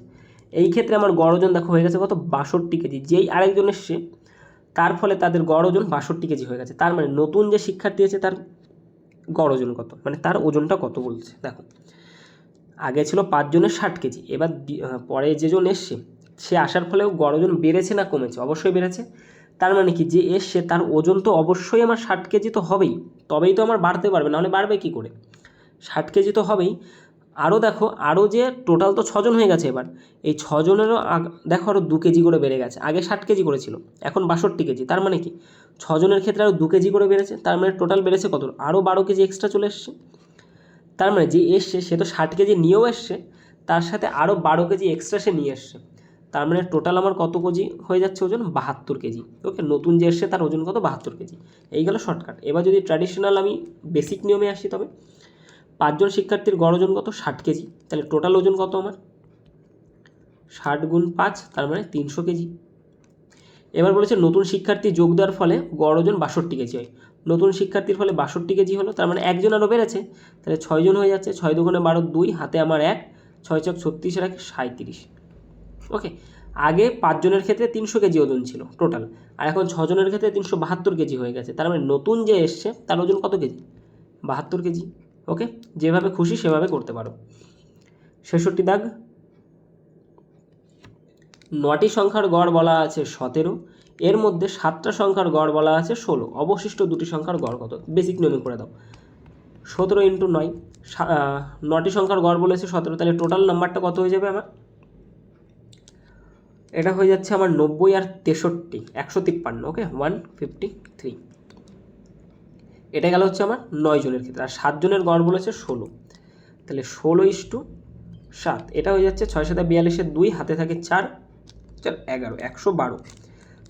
এই ক্ষেত্রে আমার গড় ওজন দেখো হয়ে গেছে কত? 62 কেজি। যেই আরেকজন এসছে তার ফলে তাদের গড় ওজন 62 কেজি হয়ে গেছে। তার মানে নতুন যে শিক্ষার্থী আছে তার গড় ওজন কত, মানে তার ওজনটা কত বলছে। দেখো, আগে ছিল 5 জনের 60 কেজি, এবার পরে যেজন এসছে সে আসার ফলেও গড় ওজন বেড়েছে না কমেছে? অবশ্যই বেড়েছে। তার মানে কি, যে এসছে তার ওজন তো অবশ্যই আমার 60 কেজি তো হবেই, তবেই তো আমার বাড়তে পারবে, নাহলে বাড়বে কী করে? 60 কেজি তো হবেই। আরও দেখো, আরও যে টোটাল তো 6 জন হয়ে গেছে, এবার এই 6 জনেরও দেখো আরও 2 কেজি করে বেড়ে গেছে। আগে 60 কেজি করেছিল, এখন 62 কেজি। তার মানে কি 6 জনের ক্ষেত্রে আরও 2 কেজি করে বেড়েছে, তার মানে টোটাল বেড়েছে কত? আরও 12 কেজি এক্সট্রা চলে এসছে। তার মানে যে এসছে সে তো 60 কেজি নিয়েও এসছে, তার সাথে আরও 12 কেজি এক্সট্রা সে নিয়ে এসছে। তার মানে টোটাল আমার কত কেজি হয়ে যাচ্ছে ওজন? 72 কেজি। ওকে, নতুন যে এসছে তার ওজন কত? 72 কেজি। এই গেল শর্টকাট। এবার যদি ট্র্যাডিশনাল আমি বেসিক নিয়মে আসি, তবে 5 জন শিক্ষার্থীর গড় ওজন কত? 60 কেজি। তাহলে টোটাল ওজন কত আমার? 60 × 5, তার মানে 300 কেজি। এবার বলেছে নতুন শিক্ষার্থী যোগ দেওয়ার ফলে গড় ওজন 62 কেজি হয়। নতুন শিক্ষার্থীর ফলে 62 কেজি হলো, তার মানে একজন আরও বেড়েছে, তাহলে 6 জন হয়ে যাচ্ছে। 6 × 2 = 12, 2 হাতে আমার 1, 6 × 36 এর 37। ওকে, আগে 5 জনের ক্ষেত্রে 300 কেজি ওজন ছিল টোটাল, আর এখন 6 জনের ক্ষেত্রে 372 কেজি হয়ে গেছে। তার মানে নতুন যে এসছে তার ওজন কত কেজি? 72 কেজি। ওকে, যেভাবে খুশি সেভাবে করতে পারো। 66 দাগ, 9টি সংখ্যার গড় বলা আছে 17, এর মধ্যে 7টা সংখ্যার গড় বলা আছে 16, অবশিষ্ট 2টি সংখ্যার গড় কত? বেসিক নিয়মে করে দাও। 17 × 9, 9টি সংখ্যার গড় বলেছে 17, তাহলে টোটাল নাম্বারটা কত হয়ে যাবে আমার? এটা হয়ে যাচ্ছে আমার 90 আর 63, 153। ওকে, 153। এটা গেল হচ্ছে আমার 9 জনের ক্ষেত্রে। আর 7 জনের গড় বলেছে 16, তাহলে 16:7, এটা হয়ে যাচ্ছে 6 × 7 = 42, 2 হাতে থাকে 4, 4 11, 112।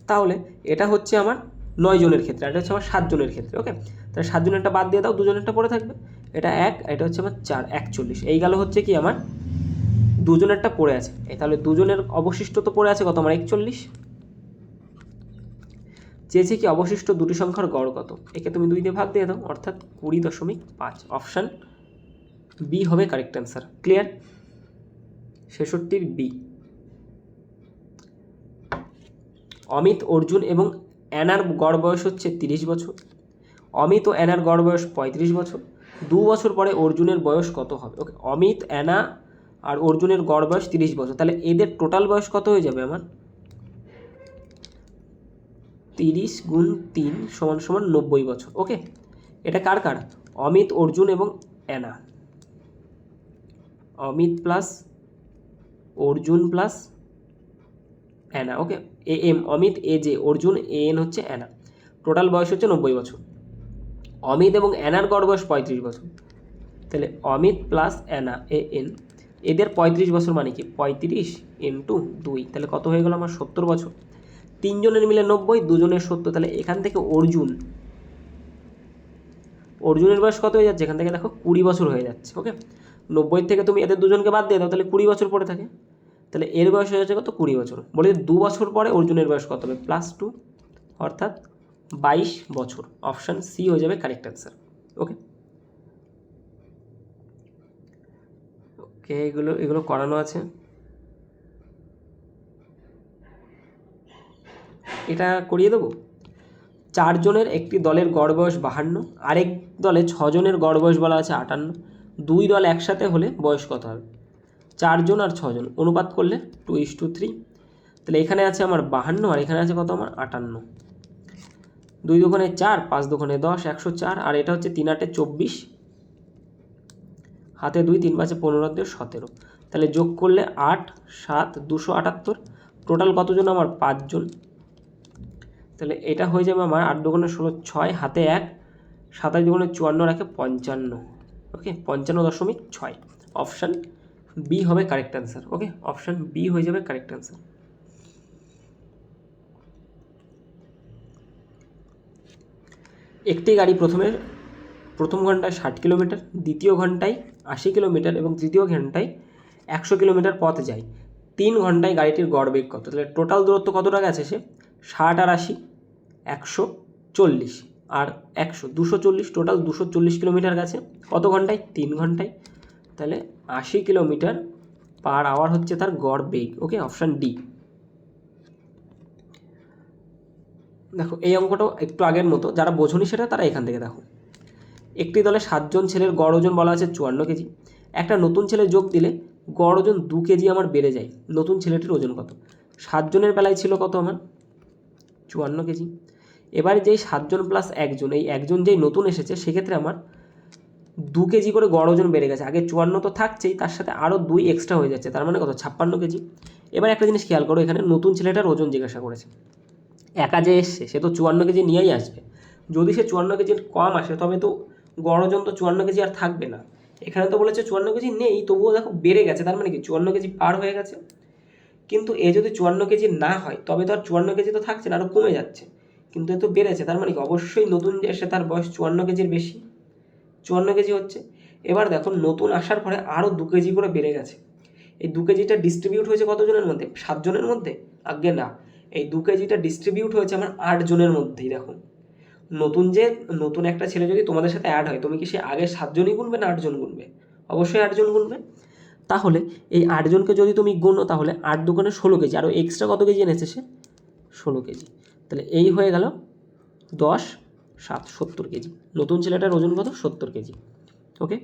তাহলে এটা হচ্ছে আমার 9 জনের ক্ষেত্রে, এটা হচ্ছে আমার 7 জনের ক্ষেত্রে। ওকে, তাহলে 7 জনেরটা বাদ দিয়ে দাও, 2 জনেরটা পড়ে থাকবে। এটা 1, এটা হচ্ছে আমার 4, 41। এই গেল হচ্ছে কি আমার 2 জনেরটা পড়ে আছে। তাহলে 2 জনের অবশিষ্ট তো পড়ে আছে কত আমার 41। চেয়েছে কি অবশিষ্ট দুটি সংখ্যার গড় কত, একে তুমি 2 দিয়ে ভাগ দিয়ে দাও, অর্থাৎ 20.5। অপশান বি হবে correct answer. Clear? 66 B. Amit, Arjun এবং অ্যানার গড় বয়স হচ্ছে 30 বছর। অমিত ও অ্যানার গড় বয়স 35 বছর। 2 বছর পরে অর্জুনের বয়স কত হবে? ওকে, অমিত, অ্যানা আর অর্জুনের গড় বয়স 30 বছর, তাহলে এদের টোটাল বয়স কত হয়ে যাবে আমার? 30 গুণ 3 সমান সমান 90 বছর। ওকে, এটা কার কার? অমিত, অর্জুন এবং Anna. Amit plus Arjun plus Anna. Okay, A M Amit, A J Arjun, A N হচ্ছে অ্যানা। টোটাল বয়স হচ্ছে 90 বছর। অমিত এবং অ্যানার গড় বয়স 35 বছর, তাহলে Amit plus Anna A N, এদের 35 বছর মানে কি 35 ইন্টু 2, তাহলে কত হয়ে গেল আমার 70 বছর। 3 জনের মিলে 90, 2 জনের 70, তাহলে এখান থেকে অর্জুনের বয়স কত হয়ে যাচ্ছে? এখান থেকে দেখো 20 বছর হয়ে যাচ্ছে। ওকে, 90 থেকে তুমি এদের দুজনকে বাদ দিয়ে দাও, তাহলে 20 বছর পড়ে থাকে, তাহলে এর বয়স হয়ে যাচ্ছে কত? 20 বছর। বলে 2 বছর পরে অর্জুনের বয়স কত হবে? +2, অর্থাৎ 22 বছর। অপশান সি হয়ে যাবে কারেক্ট অ্যান্সার। ওকে ওকে, এগুলো করানো আছে। এটা করিয়ে দেবো। 4 জনের একটি দলের গড় বয়স 52, আরেক দলে 6 জনের গড় বয়স বলা আছে 58। 2 দল একসাথে হলে বয়স কত হবে? 4 জন আর 6 জন অনুপাত করলে 2:3। তাহলে এখানে আছে আমার 52 আর এখানে আছে কত আমার 58। 2 দুগুণে 4, 5 দুগুণে 10, 104। আর এটা হচ্ছে 3 8 24, হাতে 2, 3 5 15 দিয়ে 17। তাহলে যোগ করলে 8 7 278। টোটাল কতজন আমার? 5 জন। তাহলে এটা হয়ে যাবে আমার 8 দুগুণে 16, 6, হাতে 1, 27 দুগুণে 54 রাখে 55। ওকে, 55.6। অপশান বি হবে কারেক্ট অ্যান্সার। ওকে, অপশান বি হয়ে যাবে কারেক্ট অ্যান্সার। একটি গাড়ি প্রথম ঘন্টায় 60 কিলোমিটার, দ্বিতীয় ঘন্টায় 80 কিলোমিটার এবং তৃতীয় ঘন্টায় 100 কিলোমিটার পথ যায়। 3 ঘন্টায় গাড়িটির গড় বেগ কত? তাহলে টোটাল দূরত্ব কতটা গেছে সে? 60 আর 80 140 আর 100 240, টোটাল 240 কিলোমিটার গেছে। কত ঘন্টায়? 3 ঘন্টায়। তাহলে 80 কিলোমিটার পার আওয়ার হচ্ছে তার গড় বেগ। ওকে, অপশান ডি। দেখো এই অঙ্কটাও একটু আগের মতো, যারা বোঝনি সেটা তারা এখান থেকে দেখো। একটি দলে 7 জন ছেলের গড় ওজন বলা আছে 54 কেজি। একটা নতুন ছেলে যোগ দিলে গড় ওজন 2 কেজি আমার বেড়ে যায়। নতুন ছেলেটির ওজন কত? 7 জনের বেলায় ছিল কত আমার? 54 কেজি। এবারে যেই 7 জন প্লাস 1 জন, এই একজন যেই নতুন এসেছে সেক্ষেত্রে আমার 2 কেজি করে গড় ওজন বেড়ে গেছে। আগে 54 তো থাকছেই, তার সাথে আরও 2 এক্সট্রা হয়ে যাচ্ছে, তার মানে কত? 56 কেজি। এবার একটা জিনিস খেয়াল করো, এখানে নতুন ছেলেটার ওজন জিজ্ঞাসা করেছে। একা যে এসছে সে তো 54 কেজি নিয়েই আসবে। যদি সে 54 কেজির কম আসে তবে তো গড় ওজন তো 54 কেজি আর থাকবে না। এখানে তো বলেছে 54 কেজি নেই, তবুও দেখো বেড়ে গেছে, তার মানে কি 54 কেজি পার হয়ে গেছে। কিন্তু এ যদি 54 কেজি না হয় তবে তো আর 54 কেজি তো থাকছে না, আরও কমে যাচ্ছে। কিন্তু এ তো বেড়েছে, তার মানে কি অবশ্যই নতুন যে এসে তার বয়স 54 কেজির বেশি, 54 কেজি হচ্ছে। এবার দেখো নতুন আসার পরে আরও 2 কেজি করে বেড়ে গেছে। এই 2 কেজিটা ডিস্ট্রিবিউট হয়েছে কতজনের মধ্যে? 7 জনের মধ্যে? আগে না, এই 2 কেজিটা ডিস্ট্রিবিউট হয়েছে আমার 8 জনের মধ্যেই। দেখো নতুন একটা ছেলে যদি তোমাদের সাথে অ্যাড হয়, তুমি কি সে আগে 7 জনই গুনবে না 8 জন গুনবে? অবশ্যই 8 জন গুনবে। তাহলে এই 8 জনকে যদি তুমি গুনো তাহলে 8 দুগুণে 16 কেজি, আরও এক্সট্রা কত কেজি এনেছে সে? 16 কেজি। তাহলে এই হয়ে গেল 10 7 70 কেজি। নতুন ছেলেটার ওজন কত? 70 কেজি। ওকে,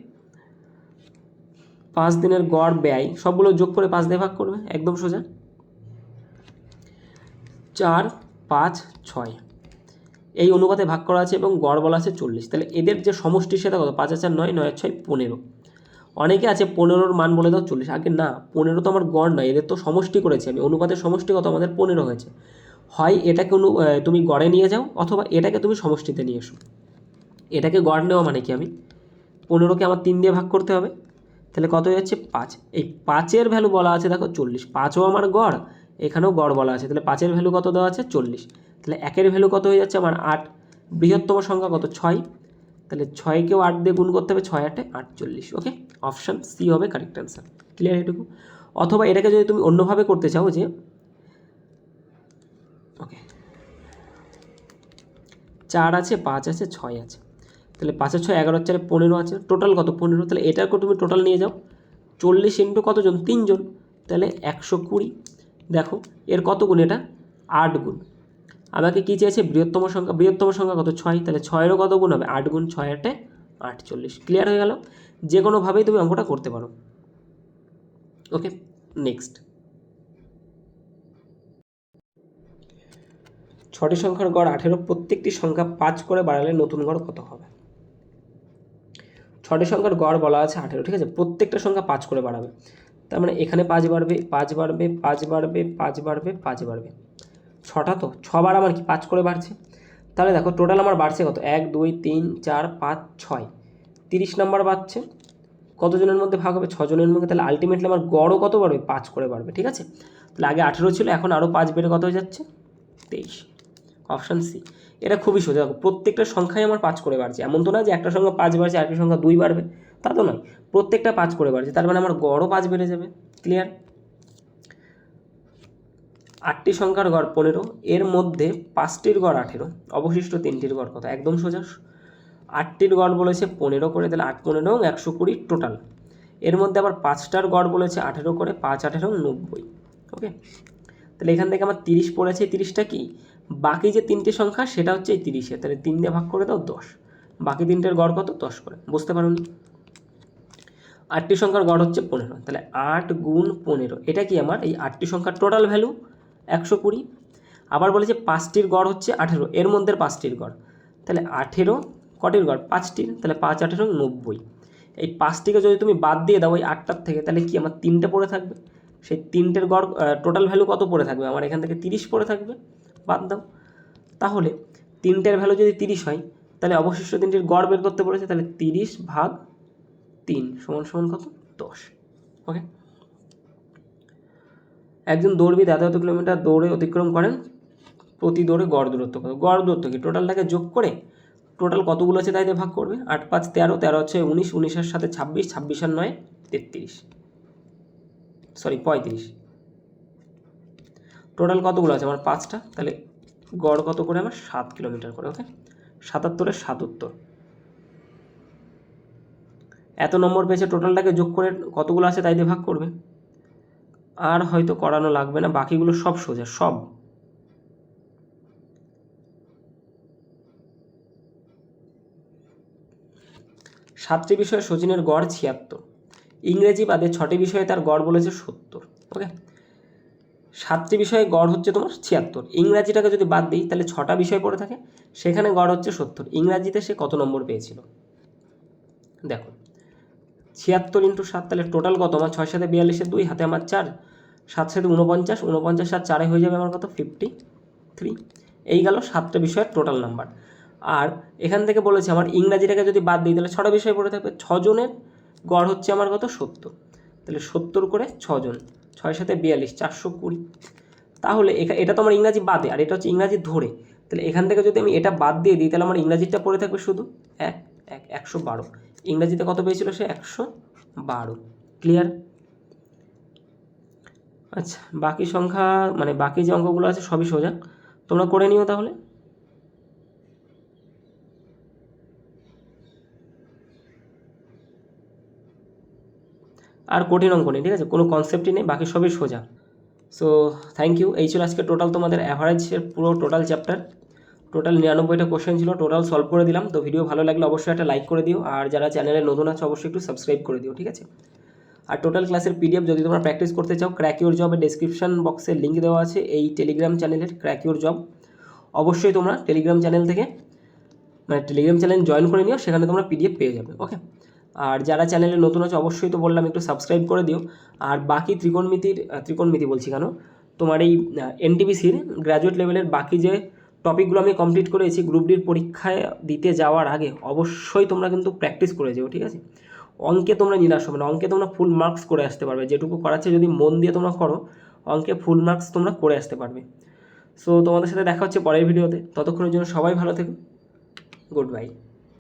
5 দিনের গড় ব্যয় সবগুলো যোগ করে 5 দিয়ে ভাগ করবে, একদম সোজা। 4 5 6 এই অনুপাতে ভাগ করা আছে এবং গড় বলা আছে 40। তাহলে এদের যে সমষ্টি সেটা কত? 5 আর 9, 9 আর 6 15। অনেকে আছে 15-র মান বলে দাও 40। আগে না, 15 তো আমার গড় নয়, এদের তো সমষ্টি করেছি আমি। অনুপাতের সমষ্টি কত? আমাদের 15 হয়েছে। হয় এটাকে তুমি গড়ে নিয়ে যাও, অথবা এটাকে তুমি সমষ্টিতে নিয়ে এসো। এটাকে গড় নেওয়া মানে কি, আমি 15কে আমার 3 দিয়ে ভাগ করতে হবে, তাহলে কত হয়ে যাচ্ছে? 5। এই 5-এর ভ্যালু বলা আছে দেখো 40। 5ও আমার গড় এখানেও গড় বলা আছে, তাহলে 5-এর ভ্যালু কত দেওয়া আছে 40, তাহলে 1-এর ভ্যালু কত হয়ে যাচ্ছে আমার 8, বৃহত্তম সংখ্যা কত 6, তাহলে 6কেও 8 দিয়ে গুণ করতে হবে, 6-8 48। ওকে, অপশান সি হবে কারেক্ট অ্যান্সার। ক্লিয়ার এটুকু? অথবা এটাকে যদি তুমি অন্যভাবে করতে চাও যে ওকে 4 আছে, 5 আছে, 6 আছে, তাহলে 5 আর 6 11, 4 15 আছে, টোটাল কত 15, তাহলে এটাকে তুমি টোটাল নিয়ে যাও, 40 ইন্টু কতজন 3 জন, তাহলে 120। দেখো এর কত গুণ, এটা 8 গুণ। আমাকে কী চেয়েছে বৃহত্তম সংখ্যা কত 6, তাহলে 6-এরও কত গুণ হবে 8 গুণ, 6-8 48। ক্লিয়ার হয়ে গেল? যে কোনোভাবেই তুমি অঙ্কটা করতে পারো। ওকে, নেক্সট 6টি সংখ্যার গড় 18, প্রত্যেকটি সংখ্যা 5 করে বাড়ালে নতুন গড় কত হবে? 6টি সংখ্যার গড় বলা আছে 18, ঠিক আছে, প্রত্যেকটা সংখ্যা 5 করে বাড়াবে, তার মানে এখানে 5 বাড়বে, 5 বাড়বে, 5 বাড়বে, 5 বাড়বে, 5 বাড়বে, 6টা তো 6 বার আমার কি 5 করে বাড়ছে, তাহলে দেখো টোটাল আমার বাড়ছে কত 1 2 3 4 5 6, 30 নাম্বার বাড়ছে, কতজনের মধ্যে ভাগ হবে 6 জনের মধ্যে, তাহলে আলটিমেটলি আমার গড়ও কত বাড়বে 5 করে বাড়বে, ঠিক আছে। তাহলে আগে 18 ছিল, এখন আরও 5 বেড়ে কত হয়ে যাচ্ছে 23, অপশান সি। এটা খুবই সোজা, দেখো প্রত্যেকটা সংখ্যাই আমার 5 করে বাড়ছে, এমন তো না যে একটা সংখ্যা 5 বাড়ছে আরেকটা সংখ্যা 2 বাড়বে, তা তো নয়, প্রত্যেকটা 5 করে বাড়ছে, তার মানে আমার গড়ও 5 বেড়ে যাবে। ক্লিয়ার? 8টি সংখ্যার গড় 15, এর মধ্যে 5টির গড় 18, অবশিষ্ট 3টির গড় কত? একদম সোজা, 8টির গড় বলেছে 15 করে, তাহলে 8 15 120 টোটাল, এর মধ্যে আবার 5টার গড় বলেছে 18 করে, 5 18 90। ওকে, তাহলে এখান থেকে আমার 30 পড়েছে, 30টা কি বাকি যে 3টে সংখ্যা সেটা হচ্ছে এই 30-এ, তাহলে 3 দিয়ে ভাগ করে দাও 10, বাকি 3টের গড় কত 10 করে। বুঝতে পারোনি? 8টি সংখ্যার গড় হচ্ছে 15, তাহলে 8 গুণ 15, এটা কি আমার এই 8টি সংখ্যার টোটাল ভ্যালু 120। আবার বলেছে 5টির গড় হচ্ছে 18, এর মধ্যে 5টির গড়, তাহলে 18 কটির গড় 5টির, তাহলে 5 18 90। এই 5টিকে যদি তুমি বাদ দিয়ে দাও ওই 8টার থেকে, তাহলে কি আমার 3টে পড়ে থাকবে, সেই 3টের গড় টোটাল ভ্যালু কত পড়ে থাকবে আমার, এখান থেকে 30 পড়ে থাকবে, বাদ দাও। তাহলে 3টের ভ্যালু যদি 30 হয়, তাহলে অবশিষ্ট 3টির গড় বের করতে বলেছে, তাহলে 30 ভাগ 3 সমান সমান কত 10। ওকে, একজন দৌড়বিদ এত কিলোমিটার দৌড়ে অতিক্রম করেন, প্রতি দৌড়ে গড় দূরত্ব কত? গড় দূরত্ব কি টোটালটাকে যোগ করে টোটাল কতগুলো আছে তাই দিয়ে ভাগ করবে, 8 5 13, 13 হচ্ছে 19, 19-এর সাথে 26, 26 আর 9 33, সরি 35, টোটাল কতগুলো আছে আমার 5টা, তাহলে গড় কত করে আমার 7 কিলোমিটার করে। ওকে, 77-এর 7 উত্তর। এত নম্বর পেয়েছে, টোটালটাকে যোগ করে কতগুলো আছে তাই দিয়ে ভাগ করবে, আর হয়তো করানো লাগবে না, বাকিগুলো সব সোজা, সব। সাতটি বিষয়ে সচিনের গড় 76, ইংরেজি বাদে 6টি বিষয়ে তার গড় বলেছে 70। ওকে, 7টি বিষয়ে গড় হচ্ছে তোমার 76, ইংরাজিটাকে যদি বাদ দিই তাহলে 6টা বিষয় পড়ে থাকে, সেখানে গড় হচ্ছে 70, ইংরাজিতে সে কত নম্বর পেয়েছিল দেখো, 76 ইন্টু 7, তাহলে টোটাল কত আমার 6 7 42, 2 হাতে আমার 4, 7 7 49, 49 7 4 হয়ে যাবে আমার কত 53। এই গেল 7টা বিষয়ের টোটাল নাম্বার। আর এখান থেকে বলেছে আমার ইংরাজিটাকে যদি বাদ দিই তাহলে 6টা বিষয় পড়ে থাকবে, 6 জনের গড় হচ্ছে আমার কত 70, তাহলে 70 করে 6 জন, 6 7 42 420। তাহলে এটা তো আমার ইংরাজি বাদে, আর এটা হচ্ছে ইংরাজি ধরে, তাহলে এখান থেকে যদি আমি এটা বাদ দিয়ে দিই তাহলে আমার ইংরাজিটা পড়ে থাকবে শুধু 112, ইংরাজিতে কত পেয়েছিল সে 112। ক্লিয়ার? আচ্ছা, বাকি সংখ্যা মানে বাকি যে অঙ্কগুলো আছে সবই সোজা, তোমরা করে নিও তাহলে। আর কঠিন অঙ্ক নেই, ঠিক আছে, কোনো কনসেপ্টই নেই, বাকি সবই সোজা। সো থ্যাংক ইউ, এই ছিল আজকে টোটাল তোমাদের অ্যাভারেজের পুরো টোটাল চ্যাপ্টার, টোটাল 99টা কোশ্চেন ছিল, টোটাল সলভ করে দিলাম। তো ভিডিও ভালো লাগলে অবশ্যই একটা লাইক করে দিও, আর যারা চ্যানেলে নতুন আছে অবশ্যই একটু সাবস্ক্রাইব করে দিও, ঠিক আছে। আর টোটাল ক্লাসের পিডিএফ যদি তোমরা প্র্যাকটিস করতে চাও, ক্র্যাক ইউর জবের ডেসক্রিপশন বক্সে লিঙ্ক দেওয়া আছে এই টেলিগ্রাম চ্যানেলের ক্র্যাক ইউর জব, অবশ্যই তোমরা টেলিগ্রাম চ্যানেল থেকে মানে টেলিগ্রাম চ্যানেল জয়েন করে নিও, সেখানে তোমরা পিডিএফ পেয়ে যাবে। ওকে, আর যারা চ্যানেলে নতুন আছে অবশ্যই তো বললাম একটু সাবস্ক্রাইব করে দিও। আর বাকি ত্রিকোণমিতি বলছি কেন, তোমার এই এনটিপিসির গ্র্যাজুয়েট লেভেলের বাকি যে টপিকগুলো আমি কমপ্লিট করেছি গ্রুপ ডির পরীক্ষায় দিতে যাওয়ার আগে, অবশ্যই তোমরা কিন্তু প্র্যাকটিস করে যাও, ঠিক আছে। অঙ্কে তোমরা নিরাশ হবে না, অঙ্কে তোমরা ফুল মার্কস করে আসতে পারবে, যেটুকু করাচ্ছে যদি মন দিয়ে তোমরা করো অঙ্কে ফুল মার্কস তোমরা করে আসতে পারবে। সো তোমাদের সাথে দেখা হচ্ছে পরের ভিডিওতে, ততক্ষণের জন্য সবাই ভালো থেকো, গুড বাই।